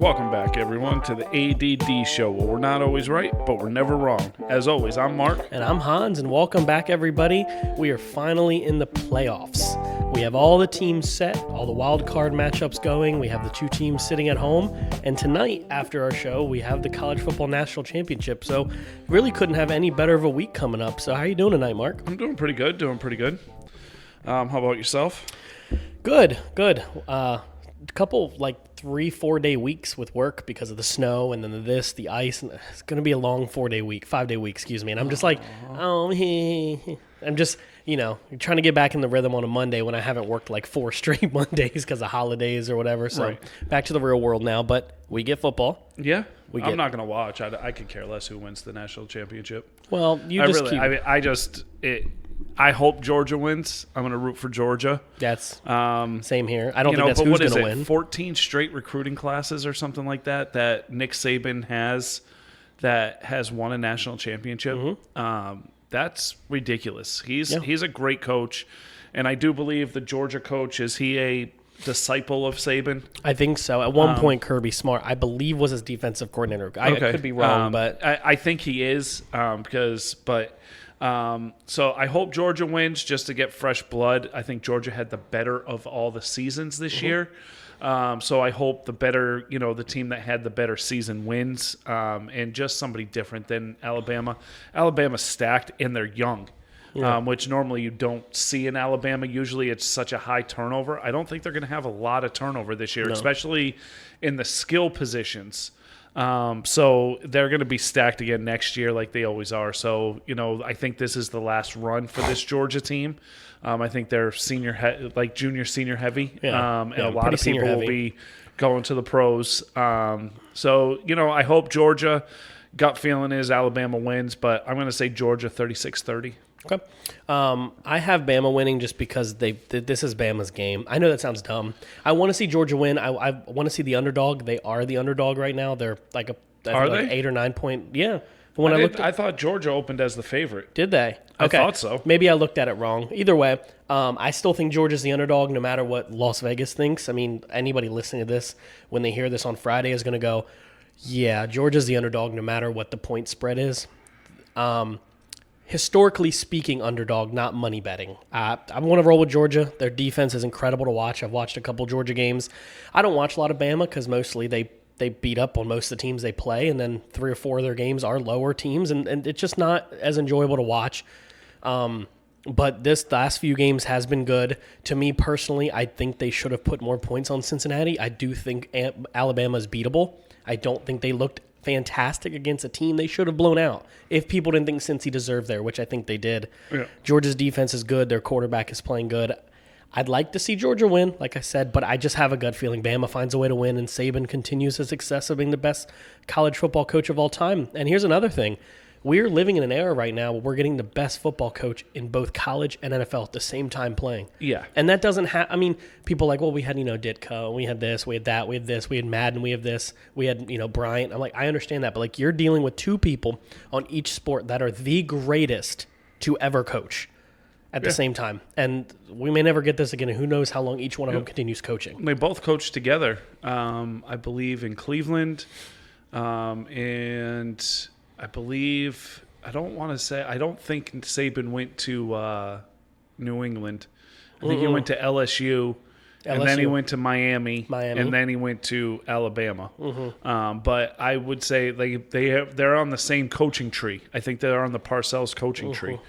Welcome back, everyone, to the A.D.D. show, where we're not always right, but we're never wrong. As always, I'm Mark. And I'm Hans, and welcome back, everybody. We are finally in the playoffs. We have all the teams set, all the wild card matchups going. We have the two teams sitting at home. And tonight, after our show, we have the College Football National Championship. So really couldn't have any better of a week coming up. So how are you doing tonight, Mark? I'm doing pretty good, How about yourself? Good. A couple, 3-4 day weeks with work because of the snow and then the ice. And it's going to be a long 5-day week, and I'm just I'm just, trying to get back in the rhythm on a Monday when I haven't worked 4 straight Mondays because of holidays or whatever. So right. Back to the real world now, but we get football. Yeah. I'm not going to watch. I could care less who wins the national championship. Well, I hope Georgia wins. I'm going to root for Georgia. That's same here. I don't think that's who's going to win. 14 straight recruiting classes or something like that Nick Saban has that has won a national championship. Mm-hmm. That's ridiculous. He's a great coach, and I do believe the Georgia coach, is he a disciple of Saban? I think so. At one point, Kirby Smart, I believe, was his defensive coordinator. I could be wrong, but I think he is so I hope Georgia wins just to get fresh blood. I think Georgia had the better of all the seasons this year. So I hope the team that had the better season wins, and just somebody different than Alabama. Alabama's stacked and they're young, which normally you don't see in Alabama. Usually it's such a high turnover. I don't think they're going to have a lot of turnover this year, especially in the skill positions. So they're going to be stacked again next year like they always are. So, I think this is the last run for this Georgia team. I think they're junior, senior heavy. And a lot of people will be going to the pros. So, I hope Georgia, gut feeling is Alabama wins, but I'm going to say Georgia 36-30. Okay. I have Bama winning just because this is Bama's game. I know that sounds dumb. I want to see Georgia win. I want to see the underdog. They are the underdog right now. They're like 8 or 9 point. Yeah. I thought Georgia opened as the favorite. Did they? Okay. I thought so. Maybe I looked at it wrong. Either way, I still think Georgia's the underdog no matter what Las Vegas thinks. I mean, anybody listening to this, when they hear this on Friday, is going to go, yeah, Georgia's the underdog no matter what the point spread is. Historically speaking, underdog, not money betting. I want to roll with Georgia. Their defense is incredible to watch. I've watched a couple Georgia games. I don't watch a lot of Bama because mostly they beat up on most of the teams they play, and then 3 or 4 of their games are lower teams, and it's just not as enjoyable to watch. But this last few games has been good. To me personally, I think they should have put more points on Cincinnati. I do think Alabama's beatable. I don't think they looked fantastic against a team they should have blown out if people didn't think Cincy deserved there, which I think they did. Yeah. Georgia's defense is good. Their quarterback is playing good. I'd like to see Georgia win, like I said, but I just have a gut feeling Bama finds a way to win, and Saban continues his success of being the best college football coach of all time. And here's another thing. We're living in an era right now where we're getting the best football coach in both college and NFL at the same time playing. Yeah. And that doesn't have – I mean, people are like, well, we had, Ditko, we had this, we had that, we had this, we had Madden, we have this, we had, Bryant. I'm like, I understand that, but, you're dealing with 2 people on each sport that are the greatest to ever coach at the same time. And we may never get this again, and who knows how long each one of them continues coaching. They both coached together, I believe, in Cleveland, and – I believe – I don't think Saban went to New England. I think he went to LSU, and then he went to Miami, and then he went to Alabama. Mm-hmm. But I would say they're on the same coaching tree. I think they're on the Parcells coaching tree.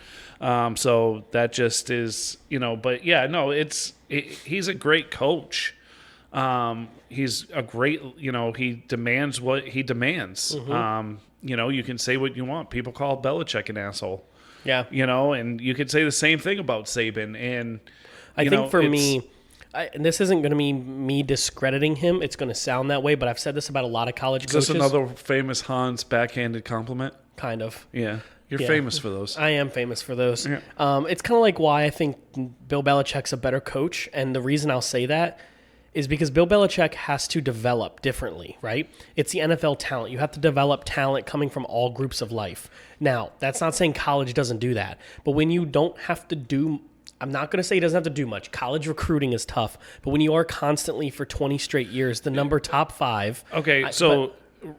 So that just is – but, yeah, no, he's a great coach. He's a great – he demands what he demands. Mm-hmm. You can say what you want. People call Belichick an asshole. Yeah. And you could say the same thing about Saban. And I think for me, and this isn't going to be me discrediting him. It's going to sound that way, but I've said this about a lot of college coaches. Is this another famous Hans backhanded compliment? Kind of. Yeah. You're famous for those. I am famous for those. Yeah. It's kind of like why I think Bill Belichick's a better coach. And the reason I'll say that is because Bill Belichick has to develop differently, right? It's the NFL talent. You have to develop talent coming from all groups of life. Now, that's not saying college doesn't do that, but when you don't have to do I'm not going to say he doesn't have to do much. College recruiting is tough, but when you are constantly for 20 straight years the number top 5. Okay,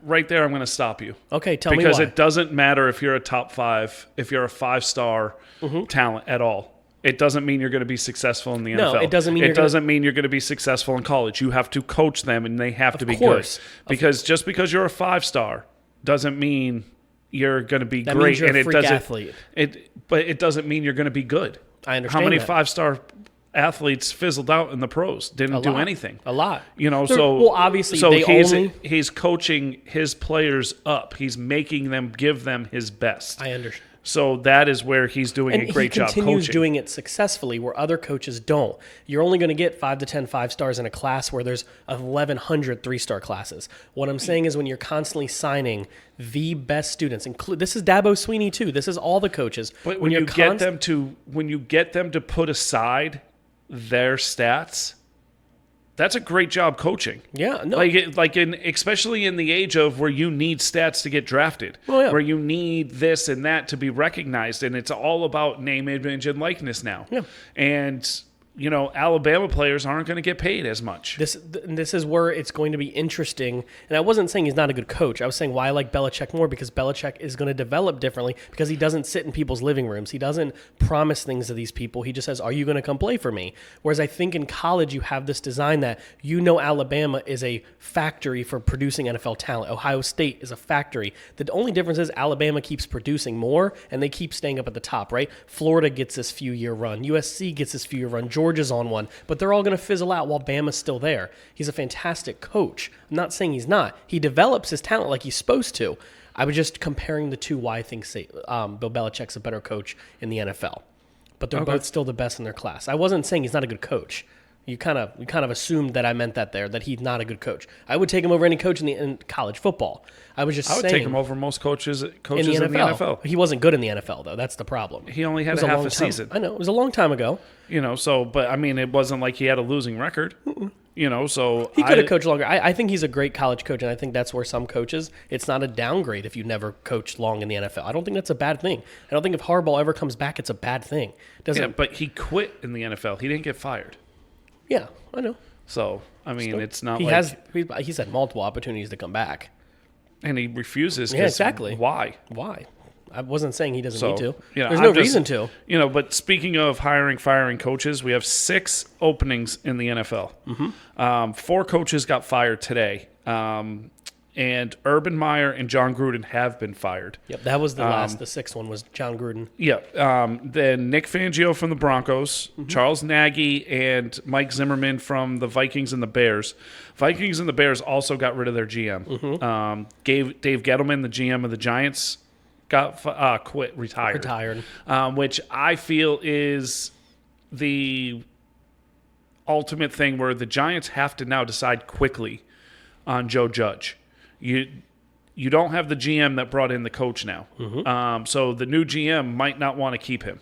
right there I'm going to stop you. Okay, tell me why. Because it doesn't matter if you're a top 5, if you're a 5-star talent at all. It doesn't mean you're going to be successful in the NFL. No, it doesn't mean mean you're going to be successful in college. You have to coach them, and they have to be good. Because just because you're a 5-star doesn't mean you're going to be that great. Means you're and a freak athlete. But it doesn't mean you're going to be good. I understand. How many that. 5-star athletes fizzled out in the pros? Didn't do anything. A lot. Obviously, so he's coaching his players up. He's making them give them his best. I understand. So that is where he's doing a great job coaching. He continues doing it successfully where other coaches don't. You're only going to get 5 to 10 5-stars in a class where there's 1,100 3-star classes. What I'm saying is when you're constantly signing the best students, this is Dabo Sweeney too. This is all the coaches. But when you get them to put aside their stats, that's a great job coaching. Yeah, no. Especially in the age of where you need stats to get drafted, where you need this and that to be recognized, and it's all about name, image, and likeness now. Yeah. And Alabama players aren't going to get paid as much. This is where it's going to be interesting. And I wasn't saying he's not a good coach. I was saying why I like Belichick more, because Belichick is going to develop differently because he doesn't sit in people's living rooms. He doesn't promise things to these people. He just says, are you going to come play for me? Whereas I think in college you have this design that Alabama is a factory for producing NFL talent. Ohio State is a factory. The only difference is Alabama keeps producing more and they keep staying up at the top, right? Florida gets this few-year run. USC gets this few-year run. Georgia's on one, but they're all going to fizzle out while Bama's still there. He's a fantastic coach. I'm not saying he's not. He develops his talent like he's supposed to. I was just comparing the two why I think Bill Belichick's a better coach in the NFL. But they're both still the best in their class. I wasn't saying he's not a good coach. You kind of assumed that I meant that he's not a good coach. I would take him over any coach in college football. I would take him over most coaches in the NFL. He wasn't good in the NFL though. That's the problem. He only had half a season. I know it was a long time ago. But I mean, it wasn't like he had a losing record. So he could have coached longer. I think he's a great college coach, and I think that's where some coaches, it's not a downgrade if you never coached long in the NFL. I don't think that's a bad thing. I don't think if Harbaugh ever comes back, it's a bad thing. But he quit in the NFL. He didn't get fired. Yeah, I know. So, I mean, it's not he's had multiple opportunities to come back. And he refuses. Yeah, exactly. Why? I wasn't saying he doesn't need to. There's no reason to. But speaking of firing coaches, we have 6 openings in the NFL. Mm-hmm. 4 coaches got fired today. And Urban Meyer and John Gruden have been fired. Yep, that was the last. The 6th one was John Gruden. Yeah. Then Nick Fangio from the Broncos, Charles Nagy, and Mike Zimmerman from the Vikings and the Bears. Vikings and the Bears also got rid of their GM. Dave Gettleman, the GM of the Giants, retired. Which I feel is the ultimate thing where the Giants have to now decide quickly on Joe Judge. You don't have the GM that brought in the coach now. So the new GM might not want to keep him.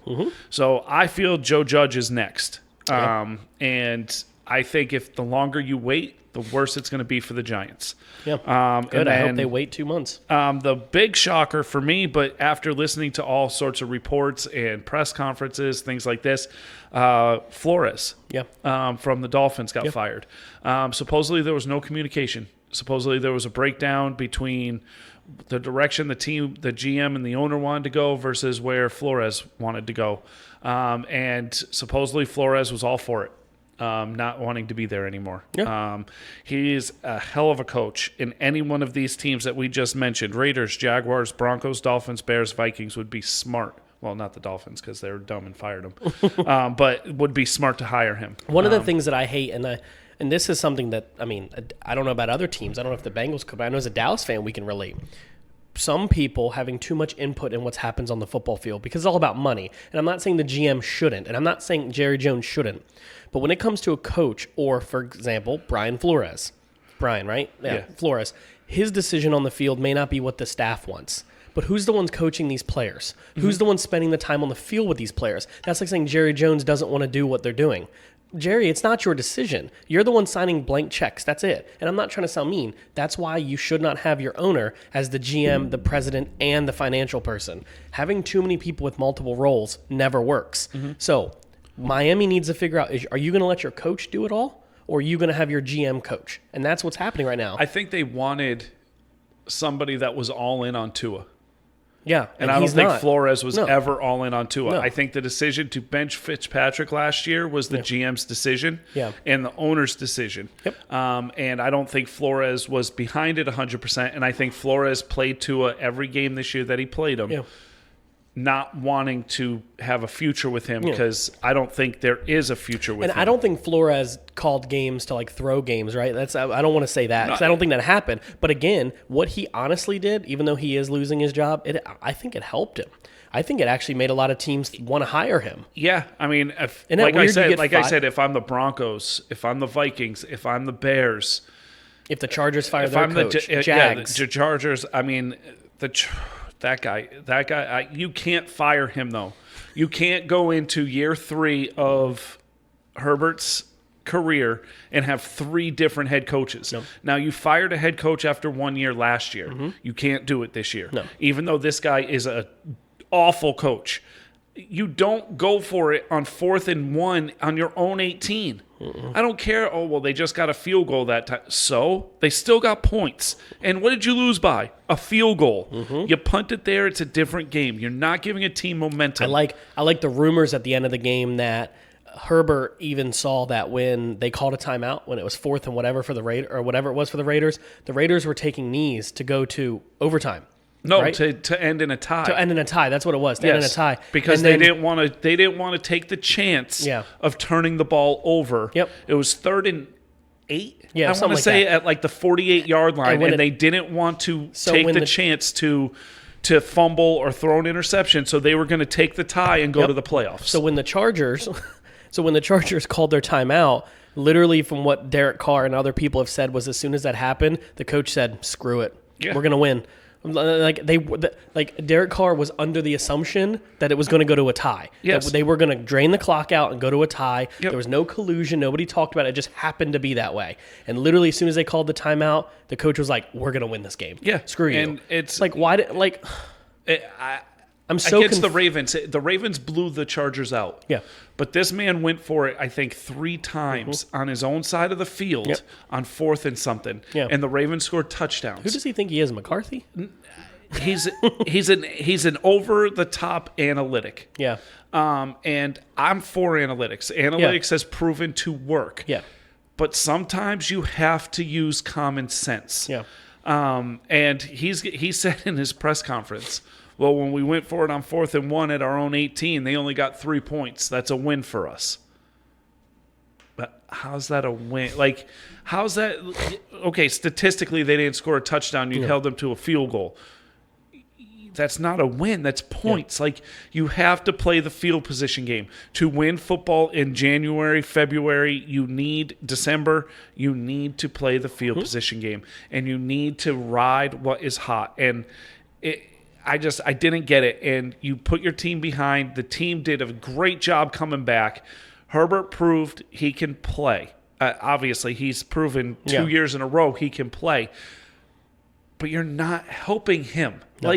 So I feel Joe Judge is next. And I think if the longer you wait, the worse it's going to be for the Giants. Good. I hope they wait 2 months. The big shocker for me, but after listening to all sorts of reports and press conferences, things like this, Flores from the Dolphins got fired. Supposedly there was no communication. Supposedly there was a breakdown between the direction the team, the GM, and the owner wanted to go versus where Flores wanted to go. And supposedly Flores was all for it, not wanting to be there anymore. He's a hell of a coach. In any one of these teams that we just mentioned, Raiders, Jaguars, Broncos, Dolphins, Bears, Vikings, would be smart. Well, not the Dolphins because they were dumb and fired him, but would be smart to hire him. One of the things that I hate, and this is something that, I don't know about other teams. I don't know if the Bengals could, but I know as a Dallas fan we can relate. Some people having too much input in what happens on the football field because it's all about money. And I'm not saying the GM shouldn't, and I'm not saying Jerry Jones shouldn't. But when it comes to a coach or, for example, Brian Flores. Brian, right? Yeah. Flores. His decision on the field may not be what the staff wants. But who's the ones coaching these players? Who's the one spending the time on the field with these players? That's like saying Jerry Jones doesn't want to do what they're doing. Jerry, it's not your decision. You're the one signing blank checks. That's it. And I'm not trying to sound mean. That's why you should not have your owner as the GM, the president, and the financial person. Having too many people with multiple roles never works. So Miami needs to figure out, are you going to let your coach do it all? Or are you going to have your GM coach? And that's what's happening right now. I think they wanted somebody that was all in on Tua. Yeah, and I don't think not. Flores was ever all in on Tua. No. I think the decision to bench Fitzpatrick last year was the GM's decision and the owner's decision. Yep. And I don't think Flores was behind it 100%. And I think Flores played Tua every game this year that he played him, not wanting to have a future with him because I don't think there is a future with him. And I don't think Flores called games to like throw games, right? I don't want to say that because I don't think that happened. But again, what he honestly did, even though he is losing his job, I think it helped him. I think it actually made a lot of teams want to hire him. Yeah, I mean, like I said, if I'm the Broncos, if I'm the Vikings, if I'm the Bears, if the Chargers fire their coach, Jags, the Chargers, I mean, That guy, you can't fire him, though. You can't go into year 3 of Herbert's career and have 3 different head coaches. No. Now, you fired a head coach after 1 year last year. Mm-hmm. You can't do it this year. No. Even though this guy is an awful coach. You don't go for it on 4th and 1 on your own 18. I don't care. Oh, well, they just got a field goal that time. So they still got points. And what did you lose by? A field goal. Mm-hmm. You punt it there. It's a different game. You're not giving a team momentum. I like the rumors at the end of the game that Herbert even saw that when they called a timeout when it was 4th and whatever for the Raiders or whatever it was for the Raiders were taking knees to go to overtime. No, right? to end in a tie. To end in a tie. That's what it was. To end in a tie. Because they didn't want to take the chance of turning the ball over. Yep. It was 3rd and 8. Yeah, I want to say at like the 48-yard line, and they didn't want to take the chance to fumble or throw an interception, so they were going to take the tie and go to the playoffs. So when the Chargers called their timeout, literally from what Derek Carr and other people have said was as soon as that happened, the coach said, "Screw it. Yeah. We're going to win." Like Derek Carr was under the assumption that it was going to go to a tie. Yes. That they were going to drain the clock out and go to a tie. Yep. There was no collusion. Nobody talked about it. It just happened to be that way. And literally, as soon as they called the timeout, the coach was like, "We're going to win this game. Yeah, screw you." And it's like, why did I'm so against the Ravens. The Ravens blew the Chargers out. Yeah. But this man went for it, I think, 3 times on his own side of the field on 4th and something. Yeah. And the Ravens scored touchdowns. Who does he think he is, McCarthy? He's an over the top analytic. Yeah. And I'm for analytics. Analytics has proven to work. Yeah. But sometimes you have to use common sense. Yeah. And he said in his press conference, well, when we went for it on 4th and 1 at our own 18, they only got 3 points. That's a win for us. But how's that a win? Like, how's that? Okay, statistically, they didn't score a touchdown. You held them to a field goal. That's not a win. That's points. Like, you have to play the field position game. To win football in January, February, December, you need to play the field position game. And you need to ride what is hot. And I didn't get it. And you put your team behind. The team did a great job coming back. Herbert proved he can play. Obviously, he's proven 2 years in a row he can play. But you're not helping him. No.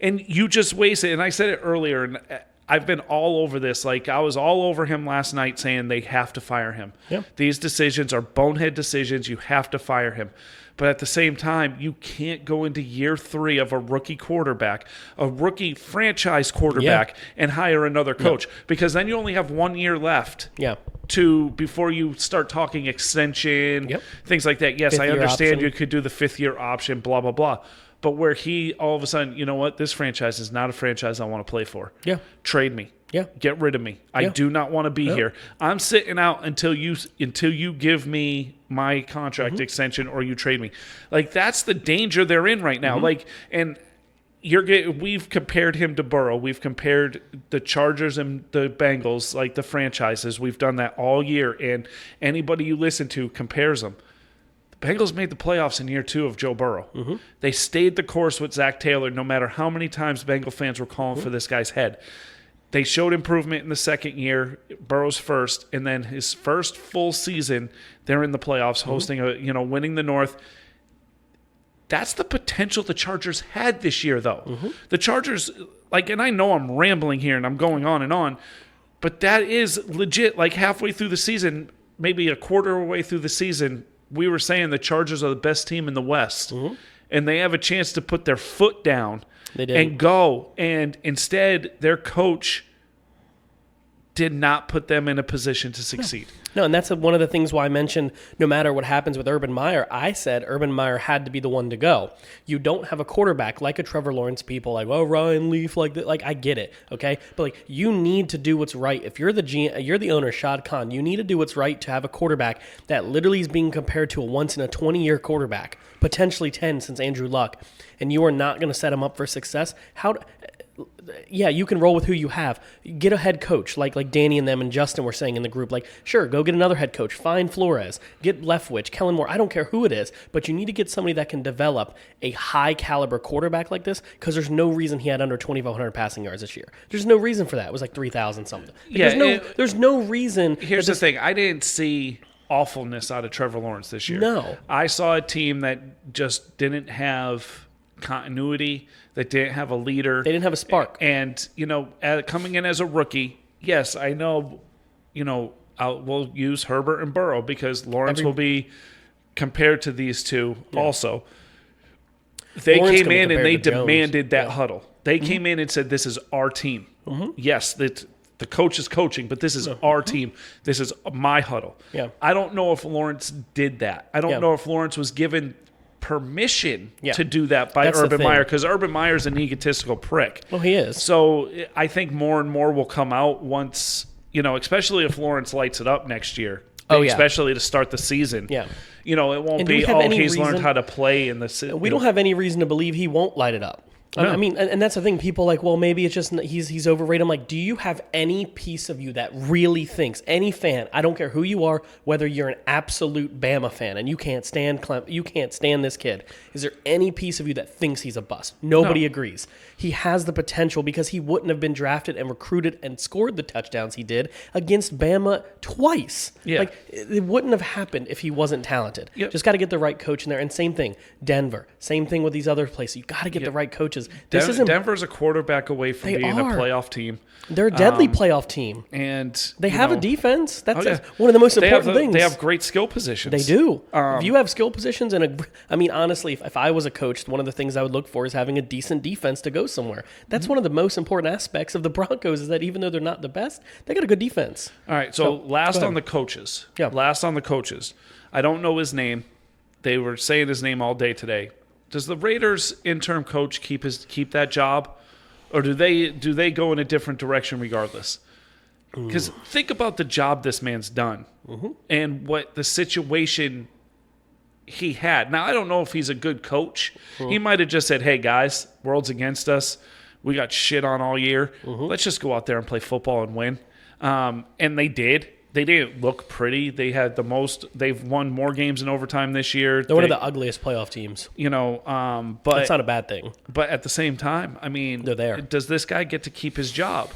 And you just waste it. And I said it earlier, and I've been all over this. I was all over him last night saying they have to fire him. Yeah. These decisions are bonehead decisions. You have to fire him. But at the same time, you can't go into year 3 of a rookie quarterback, a rookie franchise quarterback, and hire another coach because then you only have 1 year left. Yeah. Before you start talking extension, things like that. Yes, I understand option. You could do the 5th-year option, blah, blah, blah. But where he all of a sudden, you know what, this franchise is not a franchise I want to play for. Yeah. Trade me. Yeah. Get rid of me. I do not want to be here. I'm sitting out until you give me my contract extension or you trade me. That's the danger they're in right now. We've compared him to Burrow. We've compared the Chargers and the Bengals, the franchises. We've done that all year, and anybody you listen to compares them. The Bengals made the playoffs in year 2 of Joe Burrow. Mm-hmm. They stayed the course with Zach Taylor no matter how many times Bengal fans were calling for this guy's head. They showed improvement in the second year, Burrow's first, and then his first full season, they're in the playoffs, hosting winning the North. That's the potential the Chargers had this year, though. Mm-hmm. The Chargers, and I know I'm rambling here and I'm going on and on. But that is legit. Like halfway through the season, maybe a quarter of the way through the season, we were saying the Chargers are the best team in the West. Mm-hmm. And they have a chance to put their foot down and go. And instead, their coach did not put them in a position to succeed. No, and that's one of the things why I mentioned no matter what happens with Urban Meyer, I said Urban Meyer had to be the one to go. You don't have a quarterback like a Trevor Lawrence, people like, oh, Ryan Leaf, like that. Like, I get it, okay? But like, you need to do what's right. If you're you're the owner, Shad Khan, you need to do what's right to have a quarterback that literally is being compared to a once-in-a-20-year quarterback, potentially 10 since Andrew Luck, and you are not going to set him up for success. Yeah, you can roll with who you have. Get a head coach like Danny and them and Justin were saying in the group. Like, sure, go get another head coach. Find Flores. Get Leftwich, Kellen Moore. I don't care who it is, but you need to get somebody that can develop a high-caliber quarterback like this because there's no reason he had under 2,500 passing yards this year. There's no reason for that. It was like 3,000 something. There's no reason. Here's the thing. I didn't see awfulness out of Trevor Lawrence this year. No. I saw a team that just didn't have continuity, that didn't have a leader. They didn't have a spark. And, coming in as a rookie, yes, I know, we'll use Herbert and Burrow because Lawrence will be compared to these two also. They Lawrence came in and they demanded that Jones. huddle. They came in and said, this is our team. Yes, the coach is coaching, but this is our team. This is my huddle. Yeah. I don't know if Lawrence did that. I don't know if Lawrence was given permission to do that by Urban Meyer because Urban Meyer's an egotistical prick. Well, he is. So I think more and more will come out once, especially if Lawrence lights it up next year. Especially to start the season. Yeah. It won't be, he's learned how to play in the... We don't have any reason to believe he won't light it up. No. I mean, and that's the thing. People like, well, maybe it's just he's overrated. I'm like, do you have any piece of you that really thinks, any fan, I don't care who you are, whether you're an absolute Bama fan and you can't stand this kid, is there any piece of you that thinks he's a bust? Nobody agrees. He has the potential because he wouldn't have been drafted and recruited and scored the touchdowns he did against Bama twice. Yeah. Like, it wouldn't have happened if he wasn't talented. Yep. Just got to get the right coach in there. And same thing, Denver. Same thing with these other places. You got to get the right coaches. Denver's a quarterback away from being a playoff team. They're a deadly playoff team. And they have a defense. That's one of the most important things. They have great skill positions. They do. If you have skill positions, honestly, if I was a coach, one of the things I would look for is having a decent defense to go somewhere. That's one of the most important aspects of the Broncos is that even though they're not the best, they got a good defense. All right, so last on the coaches. Yeah. Last on the coaches. I don't know his name. They were saying his name all day today. Does the Raiders interim coach keep that job, or do they go in a different direction regardless? Because think about the job this man's done and what the situation he had. Now I don't know if he's a good coach. He might have just said, "Hey guys, world's against us. We got shit on all year. Let's just go out there and play football and win." And they did. They didn't look pretty. They had they've won more games in overtime this year. They're one of the ugliest playoff teams. But that's not a bad thing. But at the same time, I mean, they're there. Does this guy get to keep his job?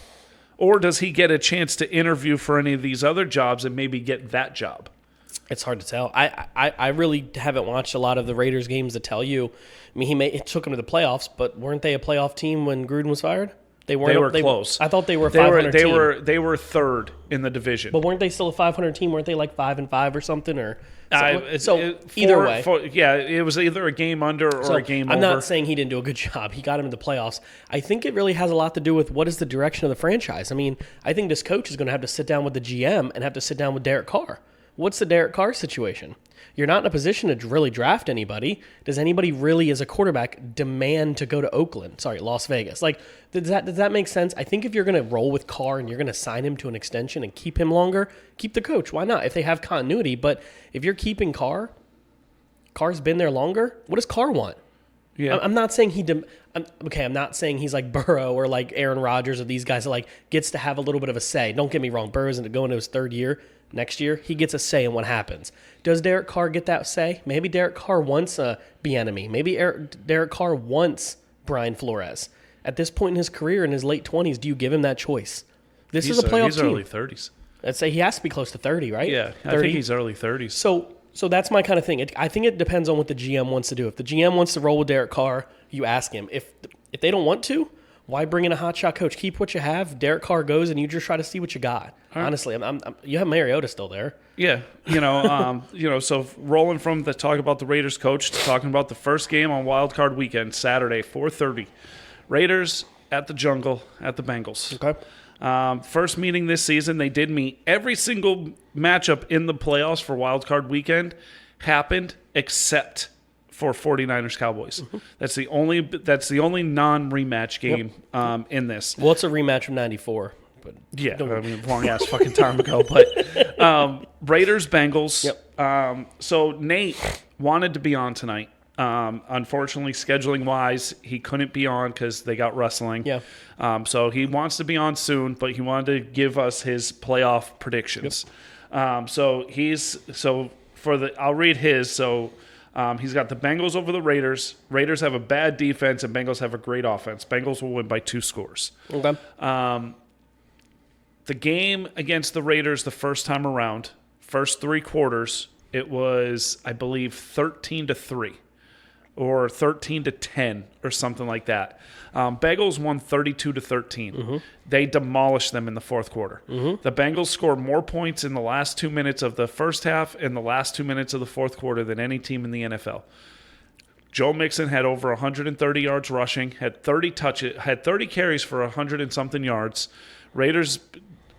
Or does he get a chance to interview for any of these other jobs and maybe get that job? It's hard to tell. I really haven't watched a lot of the Raiders games to tell you. I mean, it took them to the playoffs, but weren't they a playoff team when Gruden was fired? They were close. I thought they were a 500 team. They were third in the division. But weren't they still a 500 team? Weren't they like 5-5 or something? Or either way, it was either a game under or a game over. I'm not saying he didn't do a good job. He got him in the playoffs. I think it really has a lot to do with what is the direction of the franchise. I mean, I think this coach is going to have to sit down with the GM and have to sit down with Derek Carr. What's the Derek Carr situation? You're not in a position to really draft anybody. Does anybody really, as a quarterback, demand to go to Las Vegas? Like, does that make sense? I think if you're going to roll with Carr and you're going to sign him to an extension and keep him longer, keep the coach. Why not? If they have continuity. But if you're keeping Carr's been there longer. What does Carr want? Yeah. I'm not saying I'm not saying he's like Burrow or like Aaron Rodgers or these guys that like gets to have a little bit of a say. Don't get me wrong. Burrow's going into his third year. Next year, he gets a say in what happens. Does Derek Carr get that say? Maybe Derek Carr wants a Bieniemy. Maybe Derek Carr wants Brian Flores. At this point in his career, in his late 20s, do you give him that choice? This is a playoff he's team. Early 30s. I'd say he has to be close to 30, right? Yeah, 30? I think he's early 30s. So that's my kind of thing. I think it depends on what the GM wants to do. If the GM wants to roll with Derek Carr, you ask him. If they don't want to, Why bring in a hotshot coach? Keep what you have. Derek Carr goes, and you just try to see what you got. Right. Honestly, you have Mariota still there. Yeah, so rolling from the talk about the Raiders coach to talking about the first game on Wild Card Weekend, Saturday, 4:30, Raiders at the Jungle at the Bengals. Okay. First meeting this season, they did meet. Every single matchup in the playoffs for Wild Card Weekend happened except for 49ers Cowboys. Mm-hmm. That's the only non-rematch game in this. Well, it's a rematch from '94. But yeah, long ass fucking time ago. But Raiders Bengals. Yep. So Nate wanted to be on tonight. Unfortunately, scheduling wise, he couldn't be on because they got wrestling. Yeah. So he wants to be on soon, but he wanted to give us his playoff predictions. Yep. I'll read his. So he's got the Bengals over the Raiders. Raiders have a bad defense, and Bengals have a great offense. Bengals will win by 2 scores. Okay. The game against the Raiders the first time around, first 3 quarters, it was, I believe, 13-3 or 13-10 or something like that. Bengals won 32-13. Mm-hmm. They demolished them in the fourth quarter. Mm-hmm. The Bengals scored more points in the last 2 minutes of the first half and the last 2 minutes of the fourth quarter than any team in the NFL. Joe Mixon had over 130 yards rushing, had 30 carries for 100 and something yards. Raiders'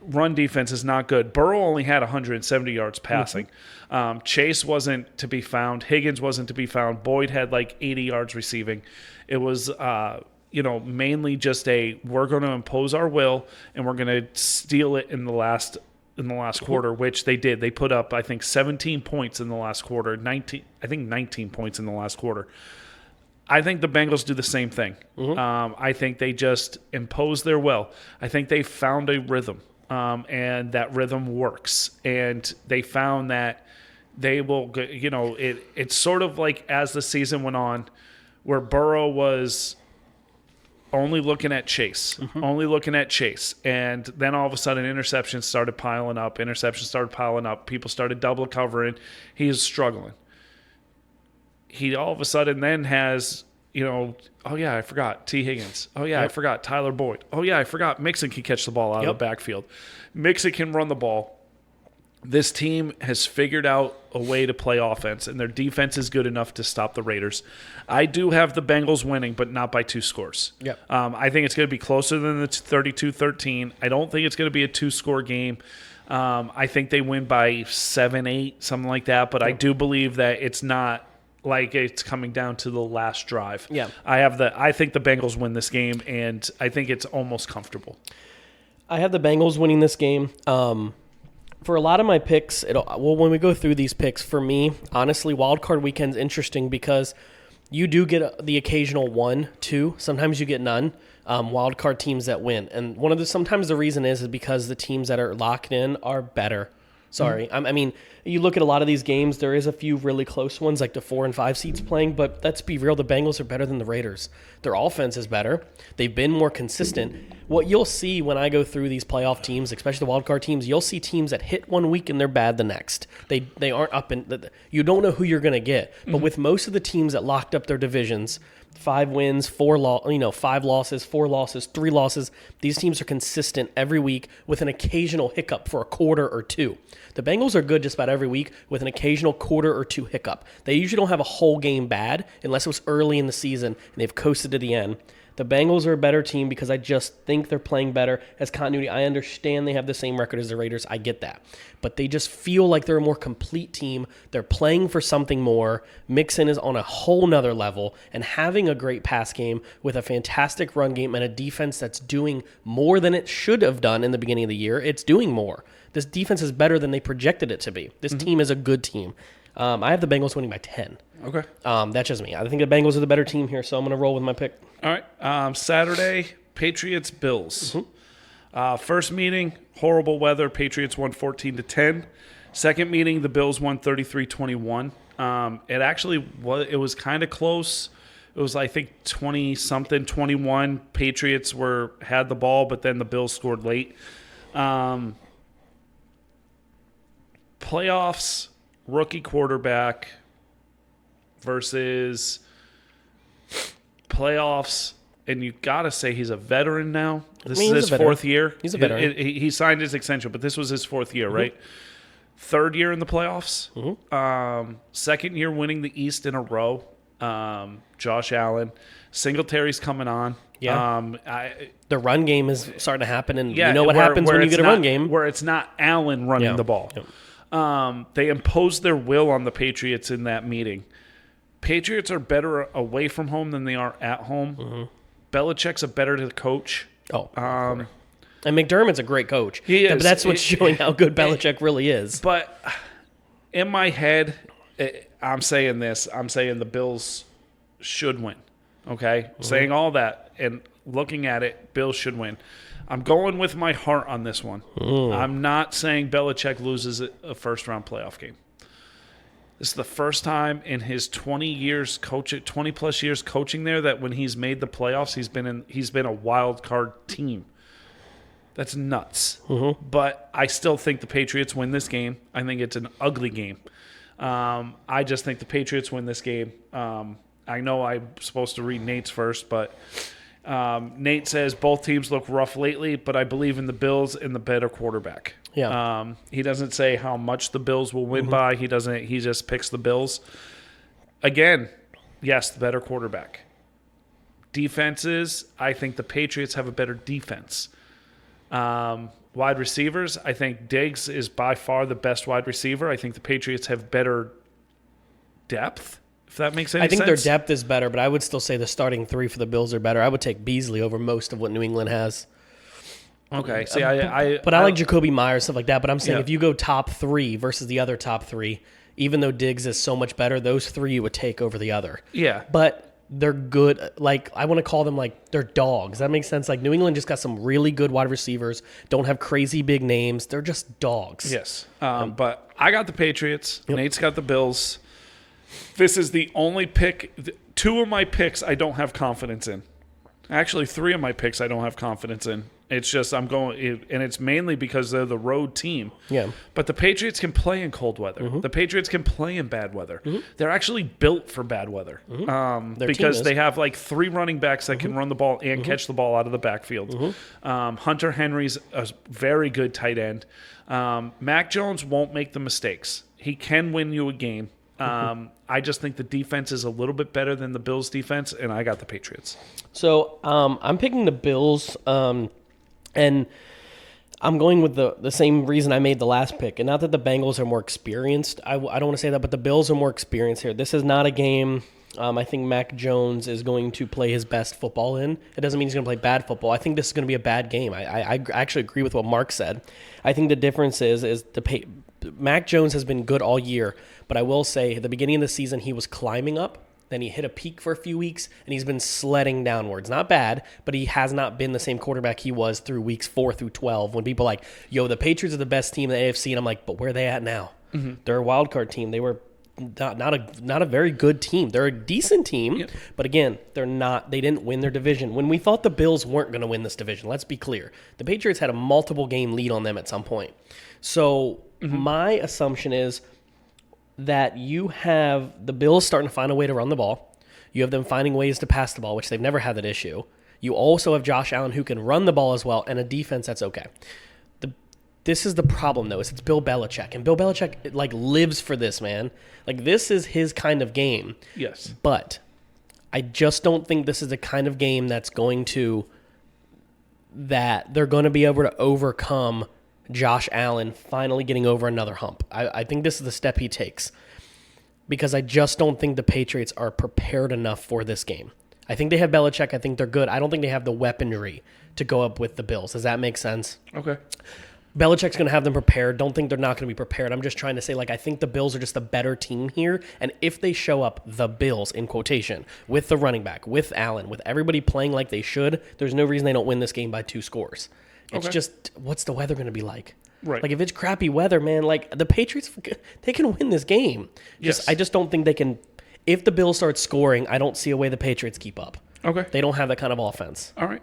run defense is not good. Burrow only had 170 yards passing. Mm-hmm. Chase wasn't to be found. Higgins wasn't to be found. Boyd had like 80 yards receiving. It was, mainly just we're going to impose our will and we're going to steal it in the last quarter, which they did. They put up, I think, 17 points in the last quarter. 19 points in the last quarter. I think the Bengals do the same thing. Mm-hmm. I think they just impose their will. I think they found a rhythm. And that rhythm works. And they found that they will, it's sort of like as the season went on, where Burrow was only looking at Chase, And then all of a sudden, interceptions started piling up. People started double covering. He is struggling. He all of a sudden then has, oh yeah, I forgot T. Higgins. Oh yeah, I forgot Tyler Boyd. Oh yeah, I forgot Mixon can catch the ball out of the backfield. Mixon can run the ball. This team has figured out a way to play offense, and their defense is good enough to stop the Raiders. I do have the Bengals winning, but not by 2 scores. Yep. I think it's going to be closer than the 32-13. I don't think it's going to be a 2-score game. I think they win by 7-8, something like that, but I do believe that it's not like it's coming down to the last drive. Yeah. I think the Bengals win this game, and I think it's almost comfortable. I have the Bengals winning this game. For a lot of my picks, when we go through these picks, for me, honestly, Wild Card Weekend's interesting because you do get the occasional 1, 2. Sometimes you get none. Wild card teams that win, and sometimes the reason is because the teams that are locked in are better. Sorry. I mean, you look at a lot of these games, there is a few really close ones, like the 4 and 5 seeds playing, but let's be real, the Bengals are better than the Raiders. Their offense is better. They've been more consistent. What you'll see when I go through these playoff teams, especially the wildcard teams, you'll see teams that hit one week and they're bad the next. They aren't up in – you don't know who you're going to get. But with most of the teams that locked up their divisions – 5 wins, 5 losses, 4 losses, 3 losses. These teams are consistent every week with an occasional hiccup for a quarter or 2. The Bengals are good just about every week with an occasional quarter or 2 hiccup. They usually don't have a whole game bad unless it was early in the season and they've coasted to the end. The Bengals are a better team because I just think they're playing better as continuity. I understand they have the same record as the Raiders. I get that. But they just feel like they're a more complete team. They're playing for something more. Mixon is on a whole nother level. And having a great pass game with a fantastic run game and a defense that's doing more than it should have done in the beginning of the year, it's doing more. This defense is better than they projected it to be. This team is a good team. I have the Bengals winning by 10. Okay. That's just me. I think the Bengals are the better team here, so I'm going to roll with my pick. All right. Saturday, Patriots-Bills. Mm-hmm. First meeting, horrible weather. Patriots won 14-10. Second meeting, the Bills won 33-21. It was kind of close. It was, I think, 20-something, 21. Patriots had the ball, but then the Bills scored late. Playoffs, rookie quarterback versus playoffs and you got to say he's a veteran now. This he's is his a veteran. 4th year. He's a veteran. He signed his extension, but this was his 4th year, right? 3rd year in the playoffs. 2nd year winning the East in a row. Josh Allen. Singletary's coming on. Yeah. The run game is starting to happen, and Yeah, you know what happens when you get a run game. Where it's not Allen running the ball. They imposed their will on the Patriots in that meeting. Patriots are better away from home than they are at home. Belichick's a better coach. And McDermott's a great coach. He is. But that's what's showing how good Belichick really is. But in my head, I'm saying this. I'm saying the Bills should win. Okay? Saying all that and looking at it, Bills should win. I'm going with my heart on this one. I'm not saying Belichick loses a first-round playoff game. This is the first time in his 20+ years coaching there that when he's made the playoffs, he's been a wild card team. That's nuts. But I still think the Patriots win this game. I think it's an ugly game. I just think the Patriots win this game. I know I'm supposed to read Nate's first, but Nate says both teams look rough lately, but I believe in the Bills and the better quarterback. Yeah. He doesn't say how much the Bills will win by. He just picks the Bills. Again, yes, the better quarterback. Defenses, I think the Patriots have a better defense. Wide receivers, I think Diggs is by far the best wide receiver. I think the Patriots have better depth, if that makes any sense. I think their depth is better, but I would still say the starting 3 for the Bills are better. I would take Beasley over most of what New England has. Okay. See, I like Jacoby Myers, stuff like that. But I'm saying if you go top 3 versus the other top 3, even though Diggs is so much better, those 3 you would take over the other. Yeah. But they're good. Like, I want to call them like they're dogs. That makes sense. Like, New England just got some really good wide receivers. Don't have crazy big names. They're just dogs. Yes. But I got the Patriots. Nate's got the Bills. This is the only pick. 2 of my picks I don't have confidence in. Actually, 3 of my picks I don't have confidence in. It's just and it's mainly because they're the road team. Yeah. But the Patriots can play in cold weather. The Patriots can play in bad weather. They're actually built for bad weather because they have like 3 running backs that can run the ball and catch the ball out of the backfield. Hunter Henry's a very good tight end. Mac Jones won't make the mistakes. He can win you a game. I just think the defense is a little bit better than the Bills' defense, and I got the Patriots. So I'm picking the Bills, and I'm going with the same reason I made the last pick. And not that the Bengals are more experienced. I don't want to say that, but the Bills are more experienced here. This is not a game I think Mac Jones is going to play his best football in. It doesn't mean he's going to play bad football. I think this is going to be a bad game. I actually agree with what Mark said. I think the difference is Mac Jones has been good all year, but I will say at the beginning of the season he was climbing up. Then he hit a peak for a few weeks, and he's been sledding downwards. Not bad, but he has not been the same quarterback he was through weeks 4 through 12 when people are like, yo, the Patriots are the best team in the AFC, and I'm like, but where are they at now? They're a wild card team. They were not a very good team. They're a decent team, but again, they didn't win their division. When we thought the Bills weren't going to win this division, let's be clear. The Patriots had a multiple game lead on them at some point. So my assumption is that you have the Bills starting to find a way to run the ball. You have them finding ways to pass the ball, which they've never had that issue. You also have Josh Allen who can run the ball as well, and a defense that's okay. This is the problem, though, is it's Bill Belichick. And Bill Belichick, lives for this, man. This is his kind of game. Yes. But I just don't think this is the kind of game that they're going to be able to overcome Josh Allen finally getting over another hump. I think this is the step he takes because I just don't think the Patriots are prepared enough for this game. I think they have Belichick. I think they're good. I don't think they have the weaponry to go up with the Bills. Does that make sense? Okay. Belichick's going to have them prepared. Don't think they're not going to be prepared. I'm just trying to say, I think the Bills are just a better team here. And if they show up, the Bills, in quotation, with the running back, with Allen, with everybody playing like they should, there's no reason they don't win this game by 2 scores. It's just, what's the weather going to be like? Right. If it's crappy weather, man, the Patriots, they can win this game. Yes. I just don't think they can. If the Bills start scoring, I don't see a way the Patriots keep up. Okay. They don't have that kind of offense. All right.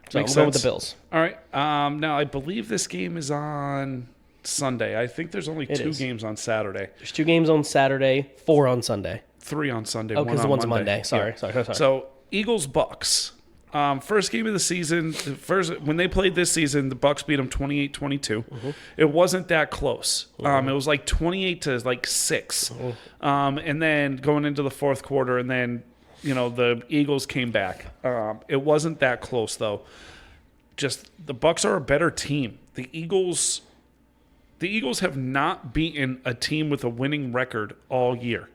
So I'm going with the Bills. All right. Now, I believe this game is on Sunday. I think there's only 2 games on Saturday. There's 2 games on Saturday, 4 on Sunday. 3 on Sunday. Oh, because the one's Monday. Sorry. So, Eagles-Bucks. First game of the season, when they played this season, the Bucks beat them 28-22. It wasn't that close. It was like 28-6. And then going into the fourth quarter, and then the Eagles came back. It wasn't that close though. Just the Bucks are a better team. The Eagles have not beaten a team with a winning record all year.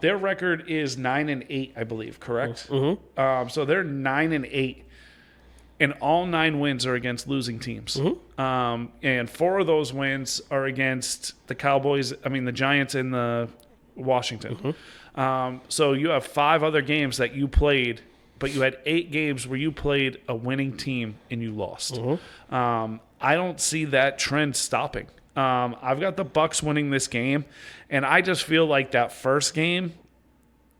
Their record is 9-8, I believe. Correct. So they're 9-8, and all 9 wins are against losing teams. And 4 of those wins are against the Cowboys. I mean, the Giants and the Washington. So you have 5 other games that you played, but you had 8 games where you played a winning team and you lost. I don't see that trend stopping. I've got the Bucks winning this game, and I just feel like that first game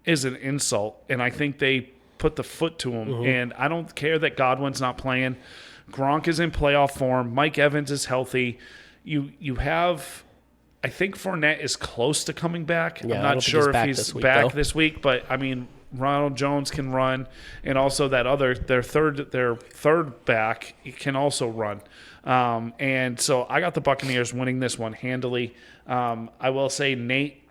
is an insult, and I think they put the foot to him. And I don't care that Godwin's not playing. Gronk is in playoff form. Mike Evans is healthy. You have, I think Fournette is close to coming back. I'm not sure if he's back this week, but I mean, Ronald Jones can run, and also that their third back can also run. And so I got the Buccaneers winning this one handily. I will say Nate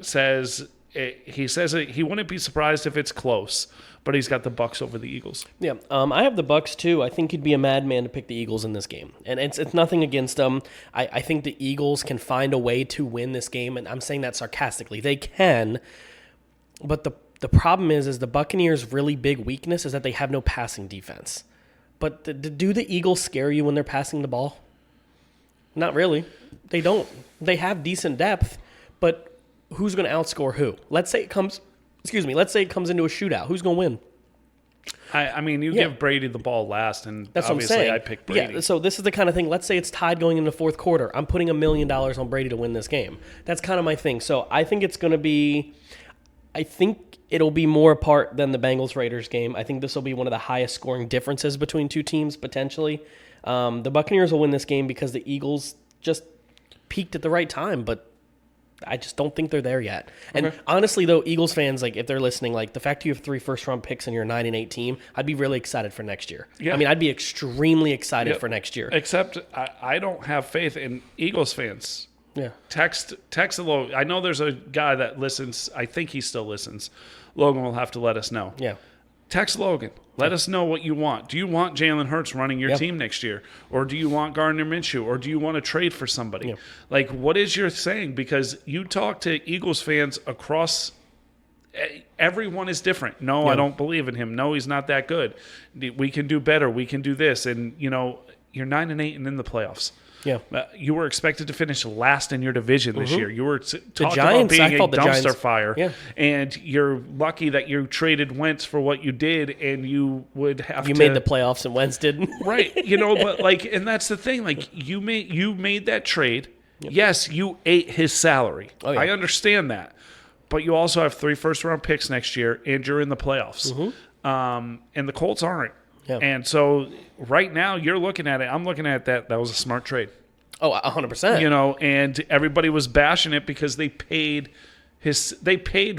says he wouldn't be surprised if it's close, but he's got the Bucks over the Eagles. Yeah, I have the Bucks too. I think he'd be a madman to pick the Eagles in this game, and it's nothing against them. I think the Eagles can find a way to win this game, and I'm saying that sarcastically. They can, but the problem is the Buccaneers' really big weakness is that they have no passing defense. But do the Eagles scare you when they're passing the ball? Not really. They don't. They have decent depth, but who's going to outscore who? Let's say it comes into a shootout. Who's going to win? I mean, give Brady the ball last, and that's obviously what I'm saying. I pick Brady. Yeah, so this is the kind of thing. Let's say it's tied going into the fourth quarter. I'm putting $1 million on Brady to win this game. That's kind of my thing. So I think it's going to be – I think it'll be more apart than the Bengals-Raiders game. I think this will be one of the highest scoring differences between two teams, potentially. The Buccaneers will win this game because the Eagles just peaked at the right time, but I just don't think they're there yet. And honestly, though, Eagles fans, like if they're listening, like the fact you have 3 first-round picks and you're a 9-8 team, I'd be really excited for next year. Yeah. I mean, I'd be extremely excited for next year. Except I don't have faith in Eagles fans. Yeah. Text a little. I know there's a guy that listens. I think he still listens. Logan will have to let us know. Yeah. Text Logan. Let us know what you want. Do you want Jalen Hurts running your team next year? Or do you want Gardner Minshew? Or do you want to trade for somebody? Yeah. Like, what is your saying? Because you talk to Eagles fans across – everyone is different. No, I don't believe in him. No, he's not that good. We can do better. We can do this. And, you're 9-8 and in the playoffs. Yeah, you were expected to finish last in your division this year. You were talking about being a dumpster fire, and you're lucky that you traded Wentz for what you did, and you would have. You made the playoffs, and Wentz didn't. Right, but and that's the thing. Like you made that trade. Yep. Yes, you ate his salary. Oh, yeah. I understand that, but you also have 3 first-round picks next year, and you're in the playoffs. And the Colts aren't. Yeah. And so right now you're looking at it. I'm looking at that. That was a smart trade. Oh, 100%. And everybody was bashing it because they paid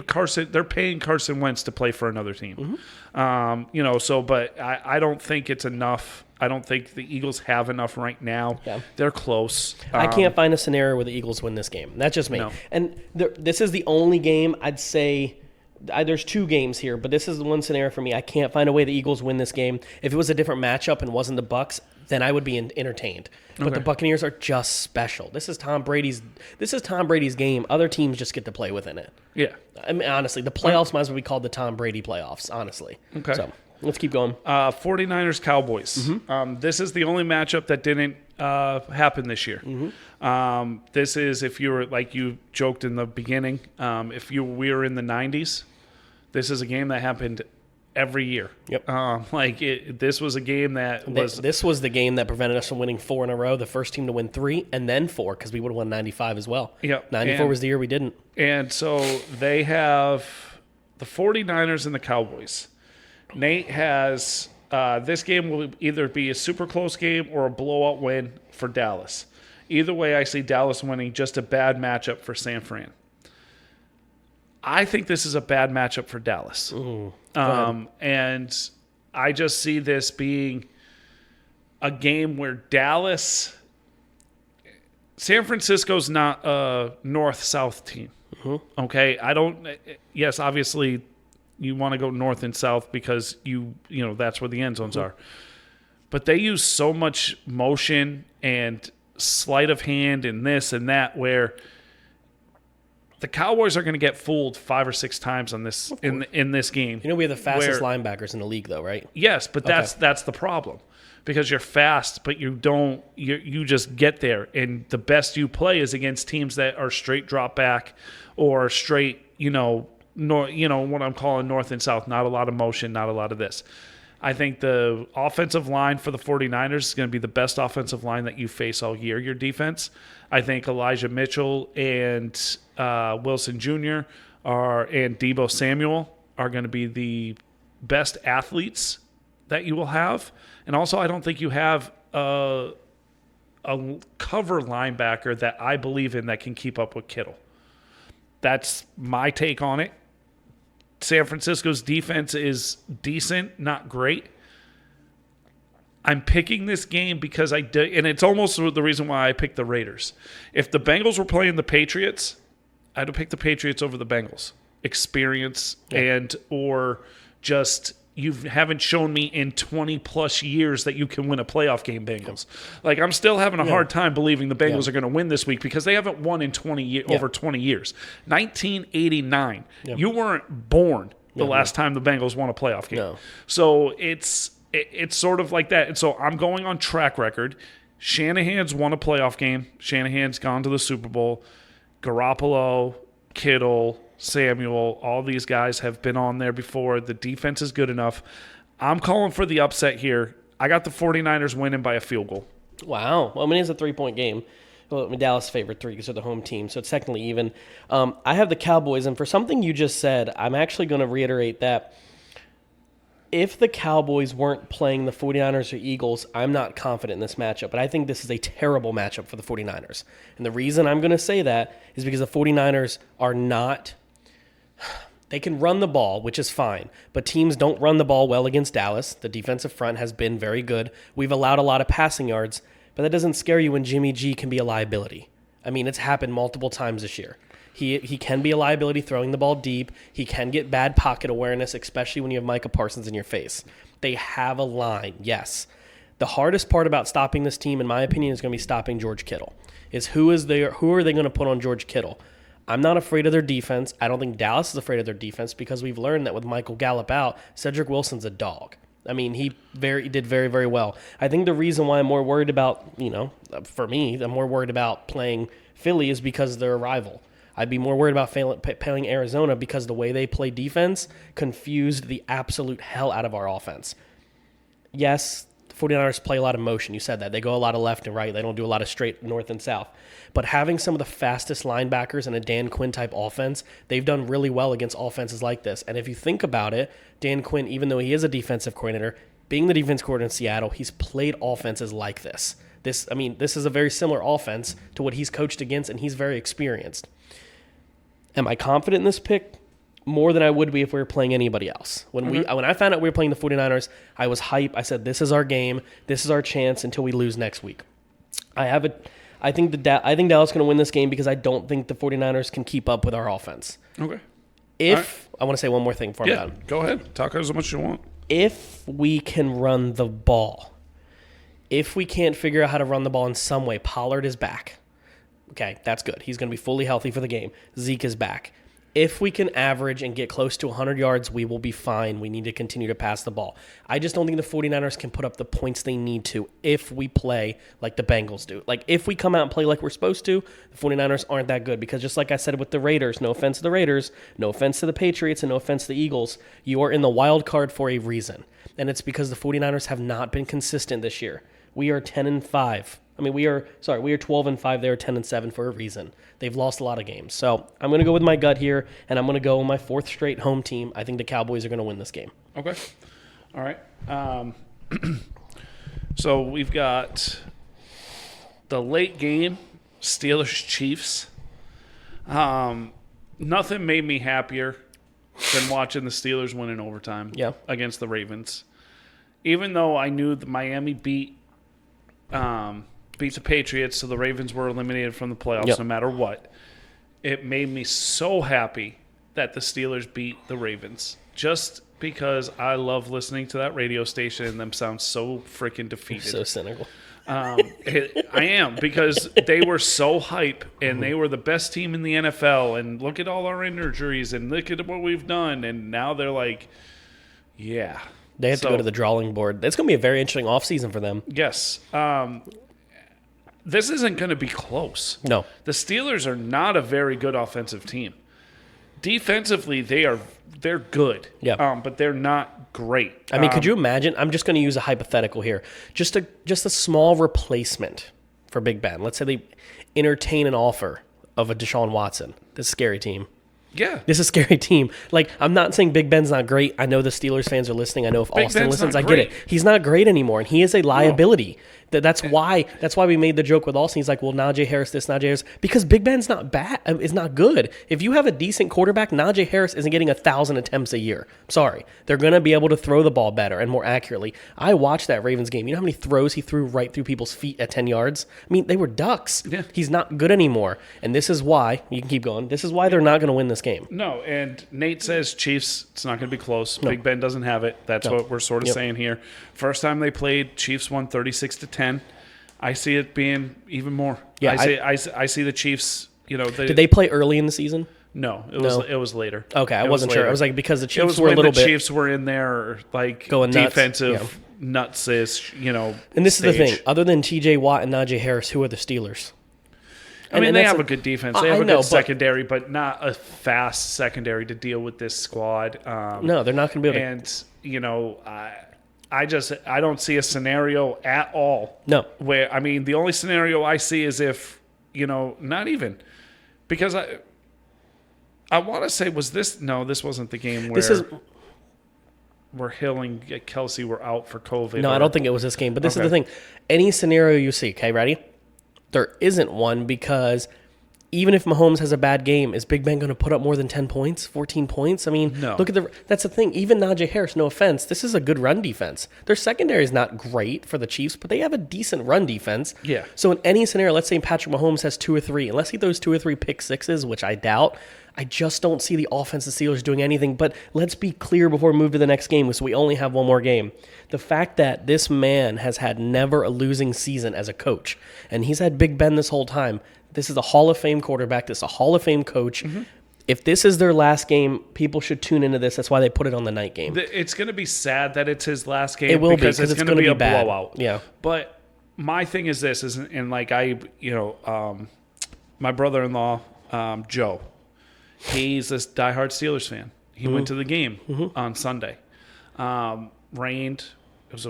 Carson. They're paying Carson Wentz to play for another team. But I don't think it's enough. I don't think the Eagles have enough right now. Yeah. They're close. I can't find a scenario where the Eagles win this game. That's just me. No. And this is the only game I'd say. There's 2 games here, but this is the one scenario for me. I can't find a way the Eagles win this game. If it was a different matchup and wasn't the Bucks, then I would be entertained. But the Buccaneers are just special. This is Tom Brady's game. Other teams just get to play within it. Yeah. I mean, honestly, the playoffs might as well be called the Tom Brady playoffs, honestly. Okay. So let's keep going. 49ers Cowboys. This is the only matchup that didn't happen this year. This is, if you were, like you joked in the beginning, we were in the 90s, this is a game that happened every year. Yep. This was a game that was... This was the game that prevented us from winning 4 in a row, the first team to win 3, and then 4, because we would have won 95 as well. Yep. 94 was the year we didn't. And so they have the 49ers and the Cowboys. Nate has... this game will either be a super close game or a blowout win for Dallas. Either way, I see Dallas winning, just a bad matchup for San Fran. I think this is a bad matchup for Dallas. And I just see this being a game where San Francisco's not a north-south team. Mm-hmm. Okay, yes, obviously you want to go north and south because you know that's where the end zones are. But they use so much motion and sleight of hand and this and that where the Cowboys are going to get fooled 5 or 6 times on this in this game. You know we have the fastest linebackers in the league though, right? Yes, but that's the problem. Because you're fast, but you just get there. And the best you play is against teams that are straight drop back or straight, what I'm calling north and south. Not a lot of motion, not a lot of this. I think the offensive line for the 49ers is going to be the best offensive line that you face all year, your defense. I think Elijah Mitchell and Wilson Jr. and Deebo Samuel are going to be the best athletes that you will have. And also, I don't think you have a cover linebacker that I believe in that can keep up with Kittle. That's my take on it. San Francisco's defense is decent, not great. I'm picking this game because and it's almost the reason why I picked the Raiders. If the Bengals were playing the Patriots, I'd have picked the Patriots over the Bengals. Experience or just you haven't shown me in 20-plus years that you can win a playoff game, Bengals. Like, I'm still having a hard time believing the Bengals are going to win this week because they haven't won in over 20 years. 1989. You weren't born the last time the Bengals won a playoff game. No. So it's sort of like that. And so I'm going on track record. Shanahan's won a playoff game. Shanahan's gone to the Super Bowl. Garoppolo, Kittle, Samuel, all these guys have been on there before. The defense is good enough. I'm calling for the upset here. I got the 49ers winning by a field goal. Wow. Well, I mean, it's a 3-point game. Well, I mean, Dallas favored 3 because they're the home team, so it's technically even. I have the Cowboys, and for something you just said, I'm actually going to reiterate that if the Cowboys weren't playing the 49ers or Eagles, I'm not confident in this matchup, but I think this is a terrible matchup for the 49ers. And the reason I'm going to say that is because the 49ers are not – they can run the ball, which is fine, but teams don't run the ball well against Dallas. The defensive front has been very good. We've allowed a lot of passing yards, but that doesn't scare you when Jimmy G can be a liability. I mean, it's happened multiple times this year. He can be a liability throwing the ball deep. He can get bad pocket awareness, especially when you have Micah Parsons in your face. They have a line, yes. The hardest part about stopping this team, in my opinion, is going to be stopping George Kittle. Who are they going to put on George Kittle? I'm not afraid of their defense. I don't think Dallas is afraid of their defense because we've learned that with Michael Gallup out, Cedric Wilson's a dog. I mean, he did very, very well. I think the reason why I'm more worried about, for me, I'm more worried about playing Philly is because they're a rival. I'd be more worried about playing Arizona because the way they play defense confused the absolute hell out of our offense. Yes, the 49ers play a lot of motion. You said that. They go a lot of left and right. They don't do a lot of straight north and south. But having some of the fastest linebackers in a Dan Quinn-type offense, they've done really well against offenses like this. And if you think about it, Dan Quinn, even though he is a defensive coordinator, being the defense coordinator in Seattle, he's played offenses like this. This is a very similar offense to what he's coached against, and he's very experienced. Am I confident in this pick? More than I would be if we were playing anybody else. When I found out we were playing the 49ers, I was hype. I said, this is our game. This is our chance until we lose next week. I think Dallas is going to win this game because I don't think the 49ers can keep up with our offense. Okay. I want to say one more thing before I'm done. Go ahead. Talk as much as you want. If we can run the ball, if we can't figure out how to run the ball in some way, Pollard is back. Okay, that's good. He's going to be fully healthy for the game. Zeke is back. If we can average and get close to 100 yards, we will be fine. We need to continue to pass the ball. I just don't think the 49ers can put up the points they need to if we play like the Bengals do. Like, if we come out and play like we're supposed to, the 49ers aren't that good because just like I said with the Raiders, no offense to the Raiders, no offense to the Patriots, and no offense to the Eagles, you are in the wild card for a reason. And it's because the 49ers have not been consistent this year. We are 10-5. We are 12-5. They are 10-7 for a reason. They've lost a lot of games. So I'm going to go with my gut here, and I'm going to go with my 4th straight home team. I think the Cowboys are going to win this game. Okay. All right. So we've got the late game, Steelers-Chiefs. Nothing made me happier than watching the Steelers win in overtime against the Ravens. even though I knew the Miami beat the Patriots, so the Ravens were eliminated from the playoffs no matter what, it made me so happy that the Steelers beat the Ravens. Just because I love listening to that radio station and them sound so freaking defeated. So cynical. I am, because they were so hype and they were the best team in the NFL, and look at all our injuries and look at what we've done, and now they're like, yeah. They have to go to the drawing board. It's going to be a very interesting offseason for them. Yes. This isn't going to be close. No. The Steelers are not a very good offensive team. Defensively, they're good. Yeah. But they're not great. I mean, could you imagine? I'm just going to use a hypothetical here. Just a small replacement for Big Ben. Let's say they entertain an offer of a Deshaun Watson. This is a scary team. Yeah. This is a scary team. Like, I'm not saying Big Ben's not great. I know the Steelers fans are listening. I know if Austin listens, I get it. He's not great anymore, and he is a liability. That's why we made the joke with Austin. He's like, well, Najee Harris this, Najee Harris. Because Big Ben's not bad. Is not good. If you have a decent quarterback, Najee Harris isn't getting 1,000 attempts a year. Sorry. They're going to be able to throw the ball better and more accurately. I watched that Ravens game. You know how many throws he threw right through people's feet at 10 yards? I mean, they were ducks. Yeah. He's not good anymore. And this is why, you can keep going, this is why they're not going to win this game. No, and Nate says Chiefs, it's not going to be close. No. Big Ben doesn't have it. That's what we're sort of saying here. First time they played, Chiefs won 36-10. I see it being even more. Yeah, I see the Chiefs. Did they play early in the season? No, it was later. Okay, I wasn't sure. I was like, because the Chiefs were a little bit. The Chiefs were in there like going defensive nuts-ish, And this is the thing. Other than T.J. Watt and Najee Harris, who are the Steelers? I mean, they have a good defense. They have a good secondary, but not a fast secondary to deal with this squad. No, they're not going to be able to. And I don't see a scenario at all. No. Where, I mean, the only scenario I see is if, not even. Because I want to say, this wasn't the game where Hill and Kelsey were out for COVID. No, I don't think it was this game. But this is the thing. Any scenario you see, okay, ready? There isn't one, because even if Mahomes has a bad game, is Big Ben going to put up more than 10 points, 14 points? I mean, no. That's the thing. Even Najee Harris, no offense, this is a good run defense. Their secondary is not great for the Chiefs, but they have a decent run defense. Yeah. So in any scenario, let's say Patrick Mahomes has 2 or 3, unless he throws 2 or 3 pick sixes, which I doubt, I just don't see the offensive Steelers doing anything. But let's be clear before we move to the next game, so we only have one more game. The fact that this man has had never a losing season as a coach, and he's had Big Ben this whole time. This is a Hall of Fame quarterback. This is a Hall of Fame coach. Mm-hmm. If this is their last game, people should tune into this. That's why they put it on the night game. It's going to be sad that it's his last game. It will because it's going to be a bad. blowout. Yeah. But my thing is this, and like my brother-in-law, Joe, he's this diehard Steelers fan. He went to the game on Sunday. Rained. It was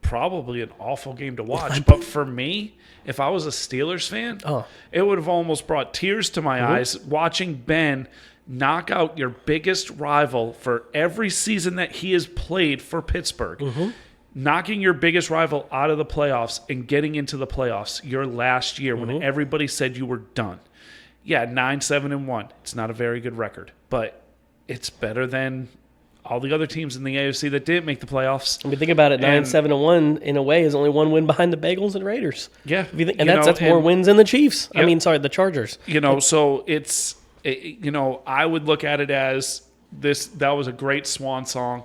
probably an awful game to watch. But for me, if I was a Steelers fan, it would have almost brought tears to my eyes watching Ben knock out your biggest rival for every season that he has played for Pittsburgh. Knocking your biggest rival out of the playoffs and getting into the playoffs your last year when everybody said you were done. Yeah, 9-7-1. It's not a very good record, but it's better than all the other teams in the AFC that didn't make the playoffs. I mean, think about it. 9-7-1 in a way is only one win behind the Bengals and Raiders. Yeah, that's more wins than the Chiefs. Yep. I mean, sorry, the Chargers. So I would look at it as this. That was a great swan song.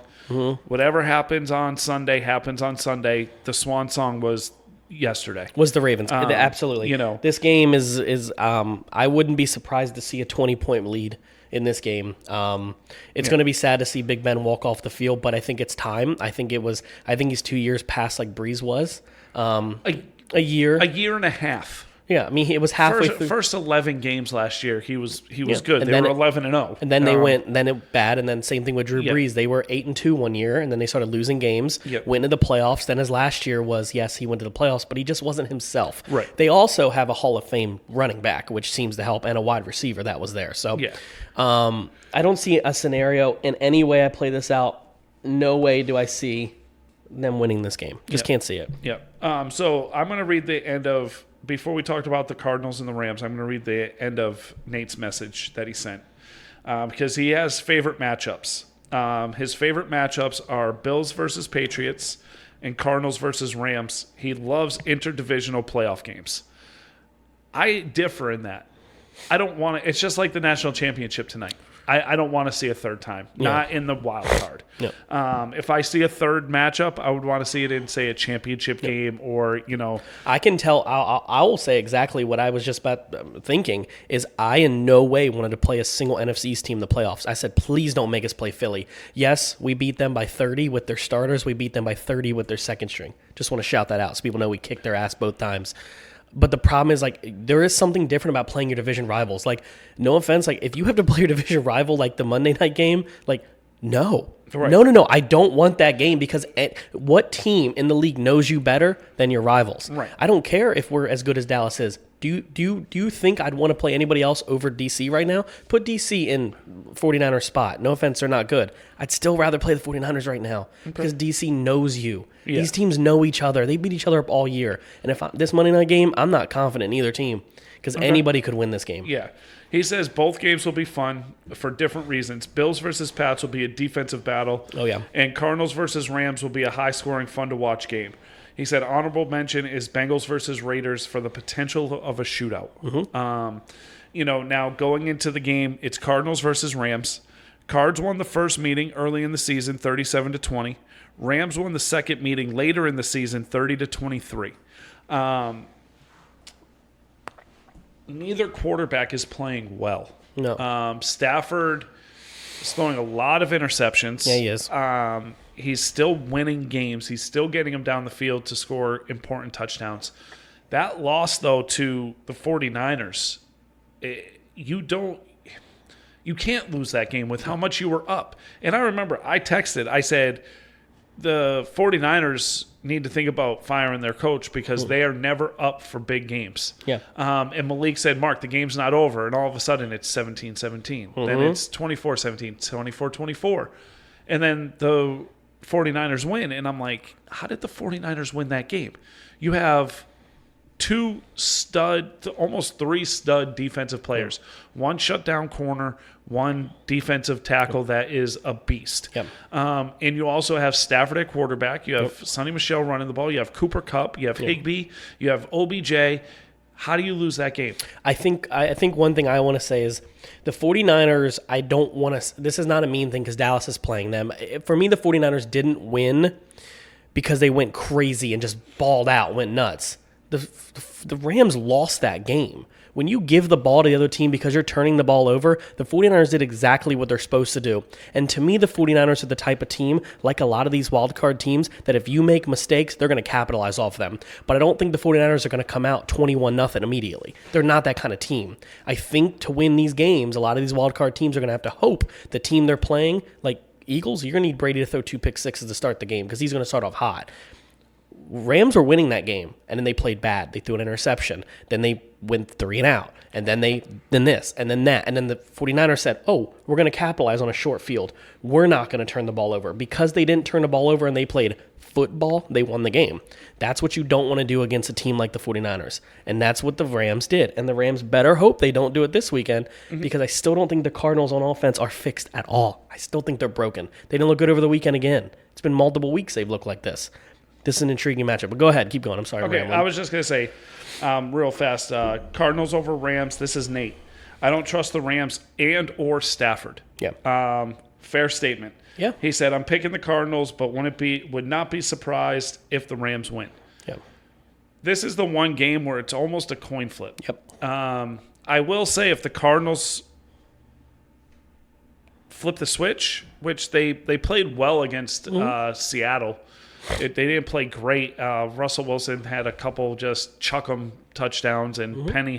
Whatever happens on Sunday happens on Sunday. The swan song was yesterday. Was the Ravens. Absolutely. This game is I wouldn't be surprised to see a 20-point lead in this game. It's going to be sad to see Big Ben walk off the field, but I think it's time. I think he's 2 years past like Breeze was. A year. A year and a half. Yeah, I mean, it was halfway through. First 11 games last year, he was good. They were 11-0. And then they went, then it bad, and then same thing with Drew Brees. They were 8-2 one year, and then they started losing games, went into the playoffs. Then his last year was, yes, he went to the playoffs, but he just wasn't himself. Right. They also have a Hall of Fame running back, which seems to help, and a wide receiver that was there. So I don't see a scenario in any way I play this out. No way do I see them winning this game. Just can't see it. Yeah. So I'm going to read the end of, before we talked about the Cardinals and the Rams, I'm going to read the end of Nate's message that he sent because he has favorite matchups. His favorite matchups are Bills versus Patriots and Cardinals versus Rams. He loves interdivisional playoff games. I differ in that. I don't want to. It's just like the national championship tonight. I don't want to see a third time, not in the wild card. If I see a third matchup, I would want to see it in, say, a championship game or, I can tell. I will say exactly what I was just about thinking is I in no way wanted to play a single NFC East team in the playoffs. I said, please don't make us play Philly. Yes, we beat them by 30 with their starters. We beat them by 30 with their second string. Just want to shout that out so people know we kicked their ass both times. But the problem is, there is something different about playing your division rivals. No offense, if you have to play your division rival, the Monday night game, no. Right. No. I don't want that game because what team in the league knows you better than your rivals? Right. I don't care if we're as good as Dallas is. Do you think I'd want to play anybody else over DC right now? Put DC in 49ers spot. No offense, they're not good. I'd still rather play the 49ers right now because DC knows you. Yeah. These teams know each other. They beat each other up all year. And if this Monday night game, I'm not confident in either team because anybody could win this game. Yeah. He says both games will be fun for different reasons. Bills versus Pats will be a defensive battle. Oh, yeah. And Cardinals versus Rams will be a high-scoring, fun-to-watch game. He said honorable mention is Bengals versus Raiders for the potential of a shootout. Now going into the game, it's Cardinals versus Rams. Cards won the first meeting early in the season, 37-20. Rams won the second meeting later in the season, 30-23. Neither quarterback is playing well. No. Stafford is throwing a lot of interceptions. Yeah, he is. He's still winning games. He's still getting them down the field to score important touchdowns. That loss, though, to the 49ers, you can't lose that game with how much you were up. And I remember I texted, I said, the 49ers need to think about firing their coach because they are never up for big games. Yeah. And Malik said, Mark, the game's not over. And all of a sudden it's 17-17. Then it's 24-17, 24-24. And then the 49ers win. And I'm like, how did the 49ers win that game? You have almost three stud defensive players. One shutdown corner, one defensive tackle that is a beast. Yep. And you also have Stafford at quarterback. You have Sonny Michel running the ball. You have Cooper Kupp. You have Higbee. You have OBJ. How do you lose that game? I think one thing I want to say is the 49ers, I don't want to – this is not a mean thing because Dallas is playing them. For me, the 49ers didn't win because they went crazy and just balled out, went nuts. The Rams lost that game. When you give the ball to the other team because you're turning the ball over, the 49ers did exactly what they're supposed to do. And to me, the 49ers are the type of team, like a lot of these wildcard teams, that if you make mistakes, they're going to capitalize off them. But I don't think the 49ers are going to come out 21-0 immediately. They're not that kind of team. I think to win these games, a lot of these wildcard teams are going to have to hope the team they're playing, like Eagles, you're going to need Brady to throw 2 pick sixes to start the game because he's going to start off hot. Rams were winning that game, and then they played bad. They threw an interception. Then they went 3 and out, and then this, and then that. And then the 49ers said, oh, we're going to capitalize on a short field. We're not going to turn the ball over. Because they didn't turn the ball over and they played football, they won the game. That's what you don't want to do against a team like the 49ers. And that's what the Rams did. And the Rams better hope they don't do it this weekend because I still don't think the Cardinals on offense are fixed at all. I still think they're broken. They didn't look good over the weekend again. It's been multiple weeks they've looked like this. This is an intriguing matchup, but go ahead. Keep going. I'm sorry. Okay, rambling. I was just going to say real fast, Cardinals over Rams. This is Nate. I don't trust the Rams and or Stafford. Yeah. Fair statement. Yeah. He said, I'm picking the Cardinals, but would not be surprised if the Rams win. Yeah. This is the one game where it's almost a coin flip. Yep. I will say if the Cardinals flip the switch, which they played well against Seattle. They didn't play great. Russell Wilson had a couple just chuck 'em touchdowns, and Penny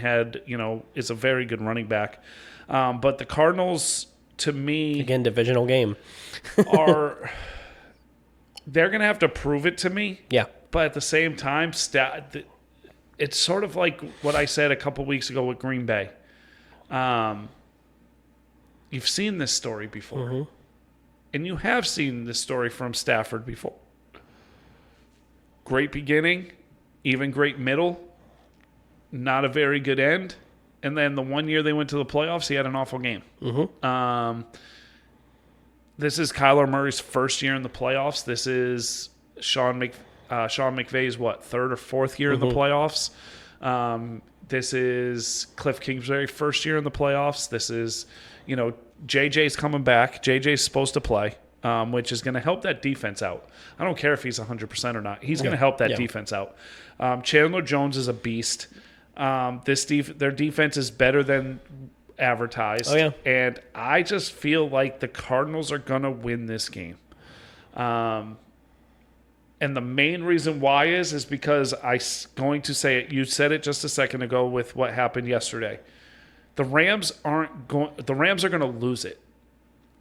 is a very good running back. But the Cardinals, to me, again, divisional game, they're going to have to prove it to me. Yeah. But at the same time, it's sort of like what I said a couple weeks ago with Green Bay. You've seen this story before, and you have seen this story from Stafford before. Great beginning, even great middle, not a very good end. And then the one year they went to the playoffs, he had an awful game. This is Kyler Murray's first year in the playoffs. This is Sean McVay's, third or fourth year in the playoffs. This is Cliff Kingsbury's first year in the playoffs. This is, JJ's coming back. JJ's supposed to play, which is going to help that defense out. I don't care if he's 100% or not. He's going to help that defense out. Chandler Jones is a beast. Their defense is better than advertised. Oh, yeah. And I just feel like the Cardinals are going to win this game. And the main reason why is because I'm going to say it. You said it just a second ago with what happened yesterday. The Rams are going to lose it.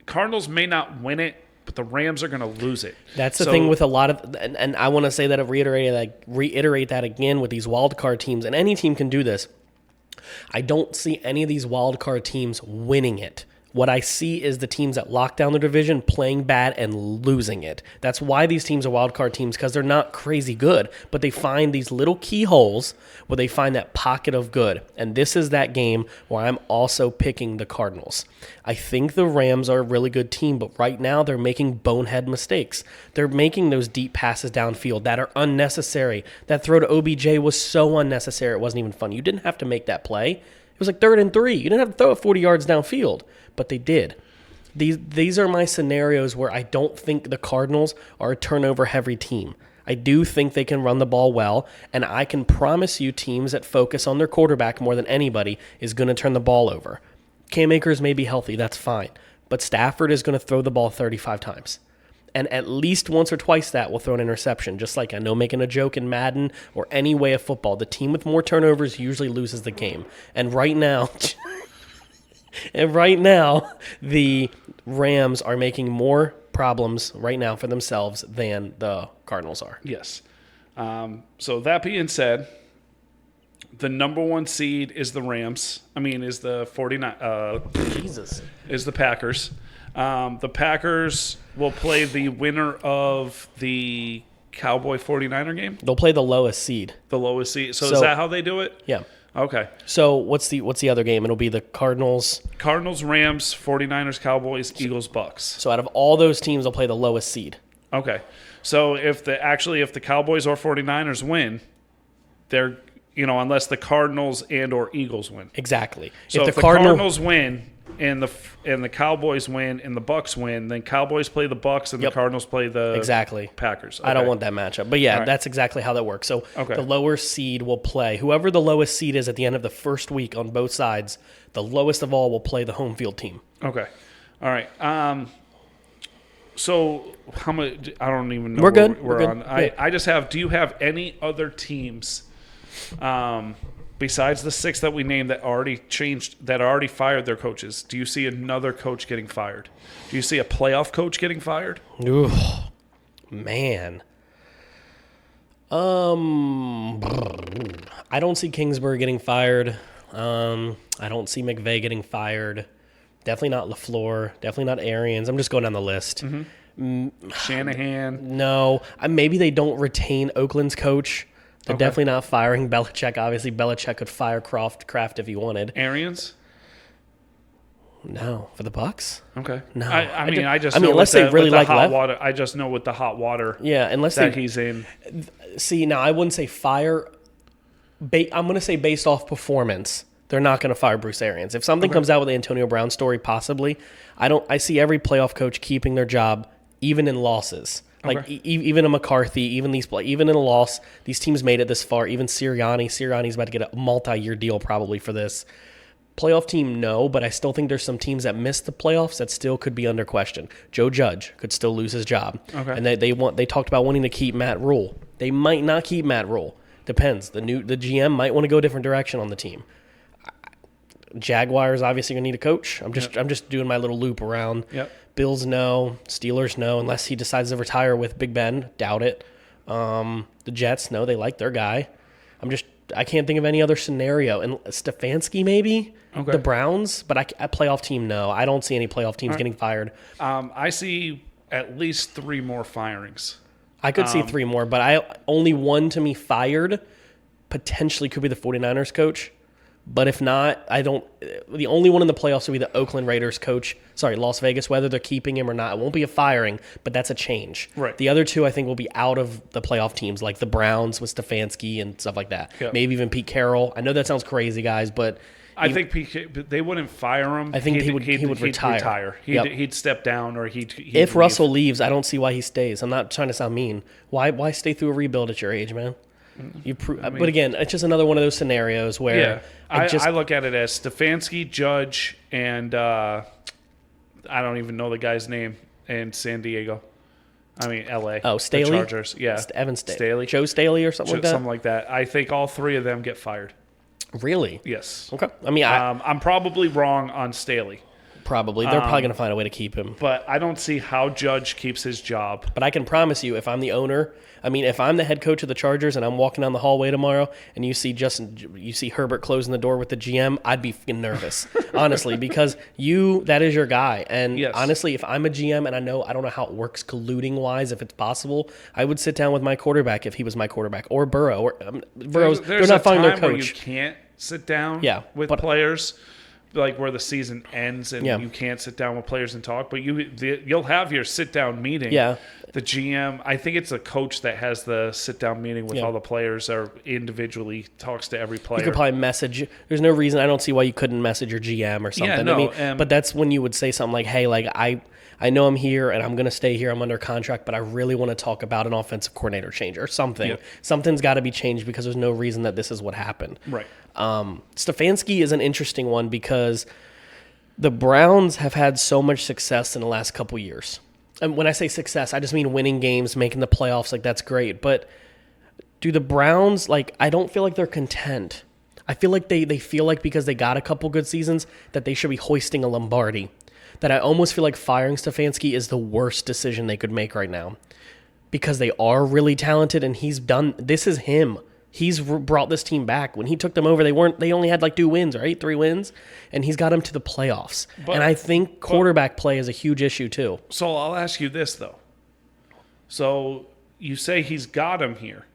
Cardinals may not win it, but the Rams are going to lose it. That's the thing with a lot of, and I want to say that, reiterate that again with these wild card teams, and any team can do this. I don't see any of these wild card teams winning it. What I see is the teams that lock down their division playing bad and losing it. That's why these teams are wild card teams, because they're not crazy good, but they find these little keyholes where they find that pocket of good. And this is that game where I'm also picking the Cardinals. I think the Rams are a really good team, but right now they're making bonehead mistakes. They're making those deep passes downfield that are unnecessary. That throw to OBJ was so unnecessary, it wasn't even fun. You didn't have to make that play. It was like 3rd and 3. You didn't have to throw it 40 yards downfield, but they did. These are my scenarios where I don't think the Cardinals are a turnover-heavy team. I do think they can run the ball well, and I can promise you teams that focus on their quarterback more than anybody is going to turn the ball over. Cam Akers may be healthy, that's fine, but Stafford is going to throw the ball 35 times. And at least once or twice that will throw an interception. Just like I know making a joke in Madden or any way of football, the team with more turnovers usually loses the game. And right now, the Rams are making more problems right now for themselves than the Cardinals are. Yes. So that being said, the number 1 seed is the Rams. Is the 49. Jesus. Is the Packers. The Packers will play the winner of the Cowboy 49er game. They'll play the lowest seed. The lowest seed. So is that how they do it? Yeah. Okay. So what's the other game? It'll be the Cardinals, Rams, 49ers, Cowboys, Eagles, Bucks. So out of all those teams, they'll play the lowest seed. Okay. So if the Cowboys or 49ers win, they're unless the Cardinals and or Eagles win. Exactly. So if the Cardinals win and the Cowboys win and the Bucks win, then Cowboys play the Bucks and the Cardinals play the Packers. Okay. I don't want that matchup. But yeah, That's exactly how that works. So the lower seed will play. Whoever the lowest seed is at the end of the first week on both sides, the lowest of all will play the home field team. Okay. All right. So how much? I don't even know. We're good. We're good. on. I just have. Do you have any other teams? Besides the 6 that we named that already fired their coaches, do you see another coach getting fired? Do you see a playoff coach getting fired? Ooh, man. I don't see Kingsbury getting fired. I don't see McVay getting fired. Definitely not LaFleur. Definitely not Arians. I'm just going down the list. Mm-hmm. Shanahan. No. Maybe they don't retain Oakland's coach. They're definitely not firing Belichick. Obviously, Belichick could fire Kraft if he wanted. Arians? No, for the Bucks. Okay. No, I just know unless they really like hot water. I just know with the hot water. Yeah, unless he's in. See, now I wouldn't say fire. I'm going to say based off performance, they're not going to fire Bruce Arians. If something comes out with the Antonio Brown story, possibly. I see every playoff coach keeping their job, even in losses. Like even a McCarthy, even in a loss, these teams made it this far. Even Sirianni's about to get a multi-year deal probably for this. Playoff team, no, but I still think there's some teams that missed the playoffs that still could be under question. Joe Judge could still lose his job, and they talked about wanting to keep Matt Rule. They might not keep Matt Rule. Depends. The GM might want to go a different direction on the team. Jaguars obviously gonna need a coach. I'm just doing my little loop around. Yep. Bills no, Steelers no, unless he decides to retire with Big Ben. Doubt it. The Jets no, they like their guy. I can't think of any other scenario. And Stefanski maybe. Okay. The Browns, but a playoff team no. I don't see any playoff teams getting fired. I see at least 3 more firings. I could see 3 more, but only one to me fired potentially could be the 49ers coach. But if not, I don't. The only one in the playoffs will be the Oakland Raiders coach. Sorry, Las Vegas. Whether they're keeping him or not, it won't be a firing, but that's a change. Right. The other two, I think, will be out of the playoff teams, like the Browns with Stefanski and stuff like that. Yep. Maybe even Pete Carroll. I know that sounds crazy, guys, but I think they wouldn't fire him. I think he would retire. He'd step down, or he'd if leave. Russell leaves, I don't see why he stays. I'm not trying to sound mean. Why stay through a rebuild at your age, man? But again, it's just another one of those scenarios where I look at it as Stefanski, Judge, and I don't even know the guy's name in San Diego. I mean, L.A. Oh, Staley? The Chargers. Yeah. Evan Staley. Joe Staley or something like that? Something like that. I think all three of them get fired. Really? Yes. Okay. I mean, I'm probably wrong on Staley. Probably. They're probably going to find a way to keep him. But I don't see how Judge keeps his job. But I can promise you, if I'm the owner, if I'm the head coach of the Chargers and I'm walking down the hallway tomorrow and you see Herbert closing the door with the GM, I'd be fucking nervous, honestly, because that is your guy. And honestly, if I'm a GM and I don't know how it works colluding-wise, if it's possible, I would sit down with my quarterback if he was my quarterback, or Burrow. They're not finding their coach. Where you can't sit down with players. Like where the season ends and you can't sit down with players and talk, but you'll have your sit down meeting. Yeah. The GM, I think it's a coach that has the sit down meeting with all the players, or individually talks to every player. You could probably message. There's no reason. I don't see why you couldn't message your GM or something. Yeah, no, but that's when you would say something like, "Hey, like I know I'm here and I'm going to stay here. I'm under contract, but I really want to talk about an offensive coordinator change or something. Yeah. Something's got to be changed because there's no reason that this is what happened." Right. Stefanski is an interesting one because the Browns have had so much success in the last couple years. And when I say success, I just mean winning games, making the playoffs. Like, that's great. But do the Browns, I don't feel like they're content. I feel like they feel like because they got a couple good seasons that they should be hoisting a Lombardi. That I almost feel like firing Stefanski is the worst decision they could make right now. Because they are really talented and this is him. He's brought this team back. When he took them over, they only had 2 wins, right? 3 wins, and he's got them to the playoffs. And I think quarterback play is a huge issue too. So I'll ask you this though. So you say he's got him here,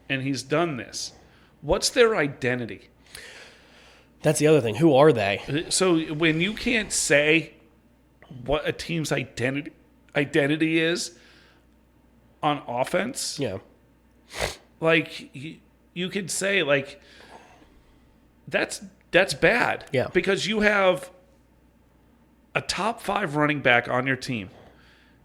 and he's done this. What's their identity? That's the other thing. Who are they? So when you can't say what a team's identity is on offense, you could say that's bad. Yeah. Because you have a top 5 running back on your team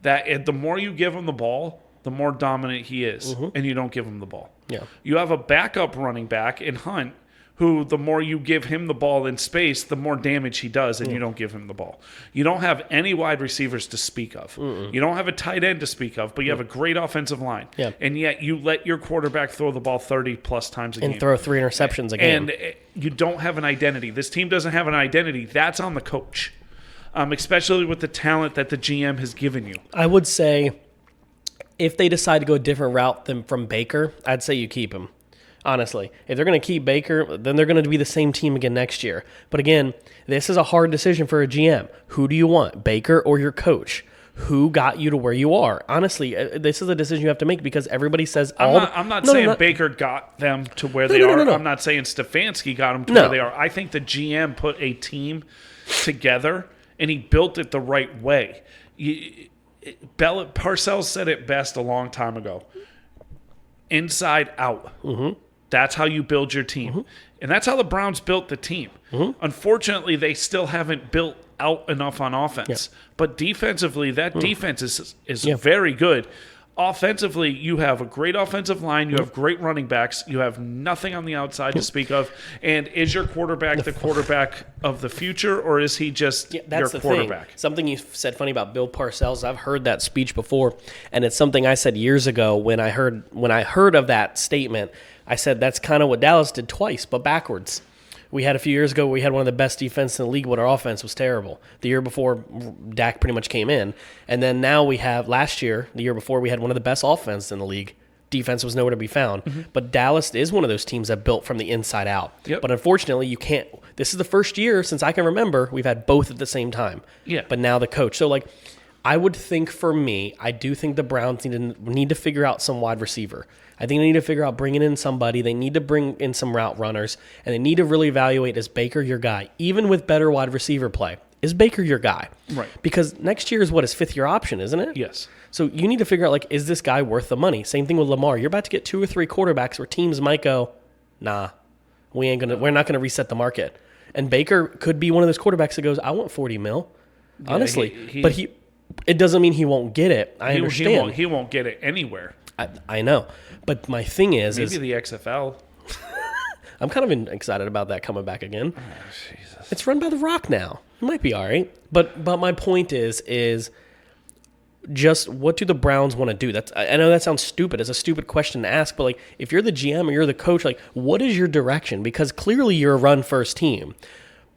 that the more you give him the ball, the more dominant he is, and you don't give him the ball. Yeah. You have a backup running back in Hunt who the more you give him the ball in space, the more damage he does, and you don't give him the ball. You don't have any wide receivers to speak of. You don't have a tight end to speak of, but you have a great offensive line. Yeah. And yet you let your quarterback throw the ball 30-plus times a game. And throw 3 interceptions a game. And you don't have an identity. This team doesn't have an identity. That's on the coach, especially with the talent that the GM has given you. I would say if they decide to go a different route than from Baker, I'd say you keep him. Honestly, if they're going to keep Baker, then they're going to be the same team again next year. But again, this is a hard decision for a GM. Who do you want, Baker or your coach? Who got you to where you are? Honestly, this is a decision you have to make because everybody says I'm not saying Baker got them to where they are. I'm not saying Stefanski got them to where they are. I think the GM put a team together and he built it the right way. Parcells said it best a long time ago. Inside out. That's how you build your team. And that's how the Browns built the team. Unfortunately, they still haven't built out enough on offense. But defensively, that defense is very good. Offensively, you have a great offensive line. You have great running backs. You have nothing on the outside to speak of. And is your quarterback the quarterback of the future, or is he just your quarterback? Thing. Something you said funny about Bill Parcells, I've heard that speech before, and it's something I said years ago when I heard of that statement. I said that's kind of what Dallas did twice, but backwards. We had a few years ago, we had one of the best defenses in the league, but our offense was terrible. The year before, Dak pretty much came in. And then now we have, the year before, we had one of the best offenses in the league. Defense was nowhere to be found. But Dallas is one of those teams that built from the inside out. But unfortunately, you can't. This is the first year since I can remember we've had both at the same time. But now the coach. So, I would think for me, I do think the Browns need to figure out some wide receiver. I think they need to figure out bringing in somebody. They need to bring in some route runners, and they need to really evaluate, is Baker your guy? Even with better wide receiver play, is Baker your guy? Right. Because next year is his fifth-year option, isn't it? Yes. So you need to figure out, is this guy worth the money? Same thing with Lamar. You're about to get 2 or 3 quarterbacks where teams might go, nah, we're not gonna reset the market. And Baker could be one of those quarterbacks that goes, I want $40 million, honestly. But it doesn't mean he won't get it. I understand. He won't get it anywhere. I know. But my thing is... Maybe the XFL. I'm kind of excited about that coming back again. Oh, Jesus. It's run by The Rock now. It might be all right. But my point is just what do the Browns want to do? I know that sounds stupid. It's a stupid question to ask, but if you're the GM or you're the coach, what is your direction? Because clearly you're a run-first team.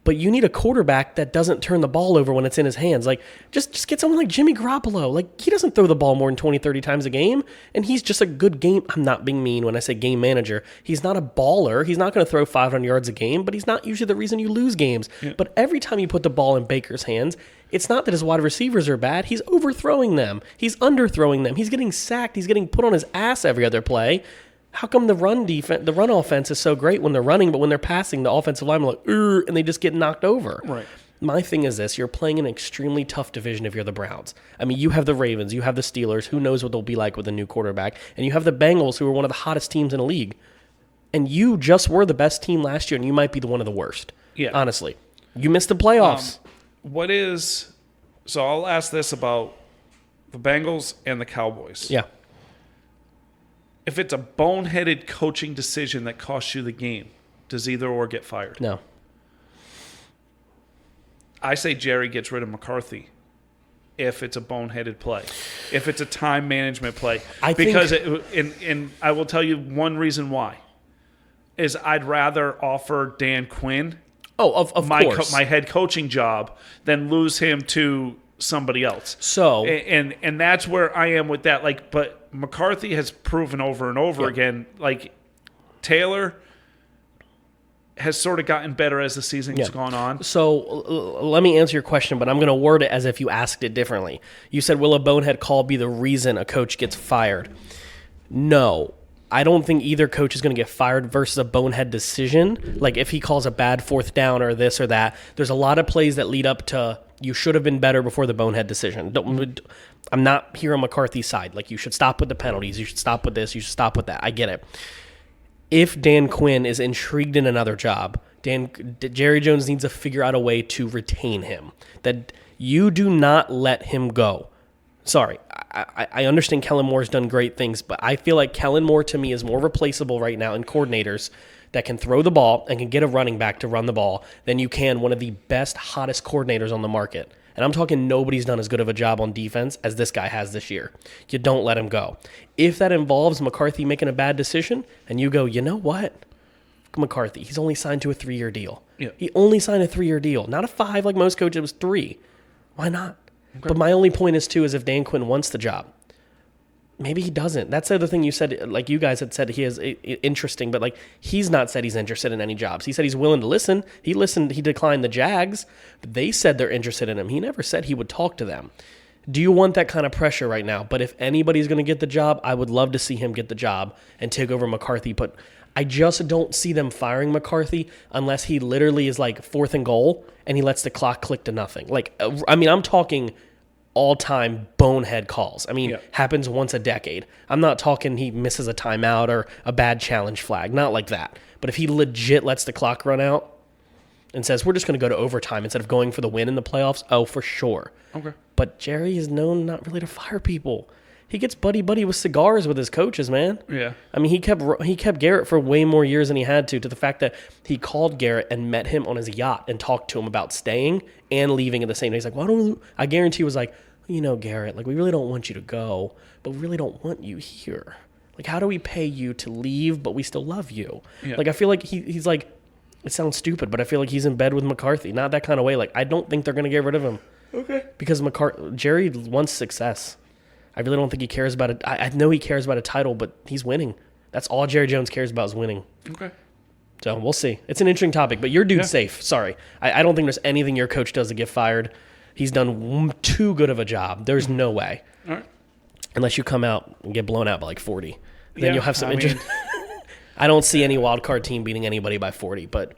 But you need a quarterback that doesn't turn the ball over when it's in his hands. Just get someone like Jimmy Garoppolo. He doesn't throw the ball more than 20, 30 times a game, and he's just a good game. I'm not being mean when I say game manager. He's not a baller. He's not going to throw 500 yards a game, but he's not usually the reason you lose games. Yeah. But every time you put the ball in Baker's hands, it's not that his wide receivers are bad. He's overthrowing them. He's underthrowing them. He's getting sacked. He's getting put on his ass every other play. How come the run offense is so great when they're running, but when they're passing, the offensive linemen and they just get knocked over? Right. My thing is this: you're playing an extremely tough division if you're the Browns. I mean, you have the Ravens, you have the Steelers. Who knows what they'll be like with a new quarterback? And you have the Bengals, who are one of the hottest teams in the league. And you just were the best team last year, and you might be one of the worst. Yeah. Honestly, you missed the playoffs. So I'll ask this about the Bengals and the Cowboys. Yeah. If it's a boneheaded coaching decision that costs you the game, does either or get fired? No. I say Jerry gets rid of McCarthy if it's a boneheaded play, if it's a time management play. And I will tell you one reason why is I'd rather offer Dan Quinn of course. my head coaching job than lose him to somebody else. So and that's where I am with that. But McCarthy has proven over and over again. Taylor has sort of gotten better as the season's gone on. So let me answer your question, but I'm going to word it as if you asked it differently. You said, will a bonehead call be the reason a coach gets fired? No. I don't think either coach is going to get fired versus a bonehead decision. If he calls a bad 4th down or this or that, there's a lot of plays that lead up to you should have been better before the bonehead decision. I'm not here on McCarthy's side. You should stop with the penalties. You should stop with this. You should stop with that. I get it. If Dan Quinn is intrigued in another job, Jerry Jones needs to figure out a way to retain him. That you do not let him go. Sorry, I understand Kellen Moore's done great things, but I feel like Kellen Moore to me is more replaceable right now in coordinators that can throw the ball and can get a running back to run the ball than you can one of the best, hottest coordinators on the market. And I'm talking nobody's done as good of a job on defense as this guy has this year. You don't let him go. If that involves McCarthy making a bad decision and you go, you know what? McCarthy, he's only signed to a 3-year deal. Yeah. He only signed a 3-year deal. Not a 5 like most coaches. It was 3. Why not? Okay. But my only point is, too, is if Dan Quinn wants the job. Maybe he doesn't. That's the other thing you said, you guys had said he is interesting, but he's not said he's interested in any jobs. He said he's willing to listen. He declined the Jags, but they said they're interested in him. He never said he would talk to them. Do you want that kind of pressure right now? But if anybody's going to get the job, I would love to see him get the job and take over McCarthy. But I just don't see them firing McCarthy unless he literally is 4th and goal and he lets the clock click to nothing. I'm talking all-time bonehead calls. Happens once a decade. I'm not talking he misses a timeout or a bad challenge flag. Not like that. But if he legit lets the clock run out and says, we're just going to go to overtime instead of going for the win in the playoffs, oh, for sure. Okay. But Jerry is known not really to fire people. He gets buddy-buddy with cigars with his coaches, man. Yeah. He kept Garrett for way more years than he had to the fact that he called Garrett and met him on his yacht and talked to him about staying and leaving at the same day. He's like, why don't we? I guarantee he was like, Garrett, we really don't want you to go, but we really don't want you here. How do we pay you to leave, but we still love you? Yeah. I feel like he's it sounds stupid, but I feel like he's in bed with McCarthy. Not that kind of way. I don't think they're going to get rid of him. Okay. Because Jerry wants success. I really don't think he cares about it. I know he cares about a title, but he's winning. That's all Jerry Jones cares about is winning. Okay. So we'll see. It's an interesting topic, but your dude's safe. Sorry. I don't think there's anything your coach does to get fired. He's done too good of a job. There's no way. All right. Unless you come out and get blown out by like 40. Then you'll have some injuries. mean, I don't see any wild card team beating anybody by 40, but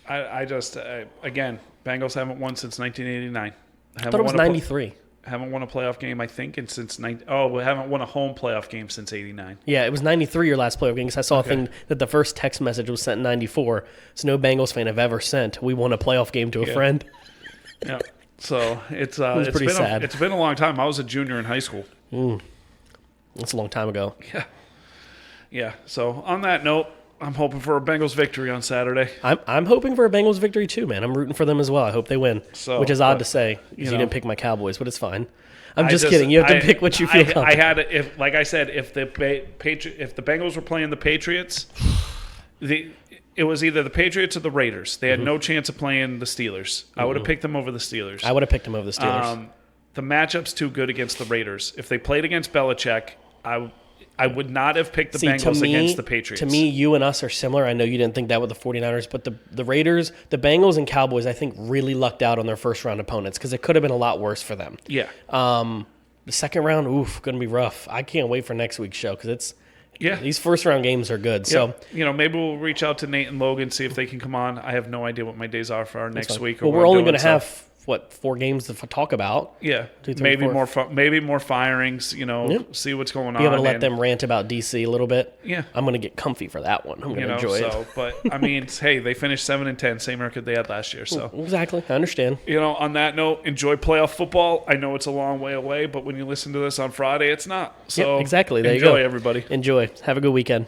I just, again, Bengals haven't won since 1989. I thought it was 93. Haven't won a playoff game, I think, and since we haven't won a home playoff game since '89. Yeah, it was 93 your last playoff game because I saw a thing that the first text message was sent in 94. So no Bengals fan have ever sent. We won a playoff game to a friend. Yeah. So it's pretty been sad. It's been a long time. I was a junior in high school. That's a long time ago. Yeah. Yeah. So on that note, I'm hoping for a Bengals victory on Saturday. I'm hoping for a Bengals victory too, man. I'm rooting for them as well. I hope they win. Which is odd to say because you didn't pick my Cowboys, but it's fine. I'm just kidding. You have to pick what you feel comfortable. I had it. Like I said, if the Bengals were playing the Patriots, it was either the Patriots or the Raiders. They had no chance of playing the Steelers. I would have picked them over the Steelers. I would have picked them over the Steelers. The matchup's too good against the Raiders. If they played against Belichick, I would not have picked the Bengals against the Patriots. To me, you and us are similar. I know you didn't think that with the 49ers, but the Raiders, the Bengals, and Cowboys, I think, really lucked out on their first-round opponents because it could have been a lot worse for them. Yeah. The second round, going to be rough. I can't wait for next week's show because these first-round games are good. So maybe we'll reach out to Nate and Logan, see if they can come on. I have no idea what my days are for our next week. Well, we're only going to have 4 games to talk about. Yeah, 2, 3, maybe 4. Maybe more firings. See what's going on. Be able to let them rant about DC a little bit. Yeah, I'm going to get comfy for that one. I'm going to enjoy it. But I mean, hey, they finished 7-10, same record they had last year. So exactly, I understand. On that note, enjoy playoff football. I know it's a long way away, but when you listen to this on Friday, it's not. So exactly. There enjoy, you go. Everybody. Enjoy. Have a good weekend.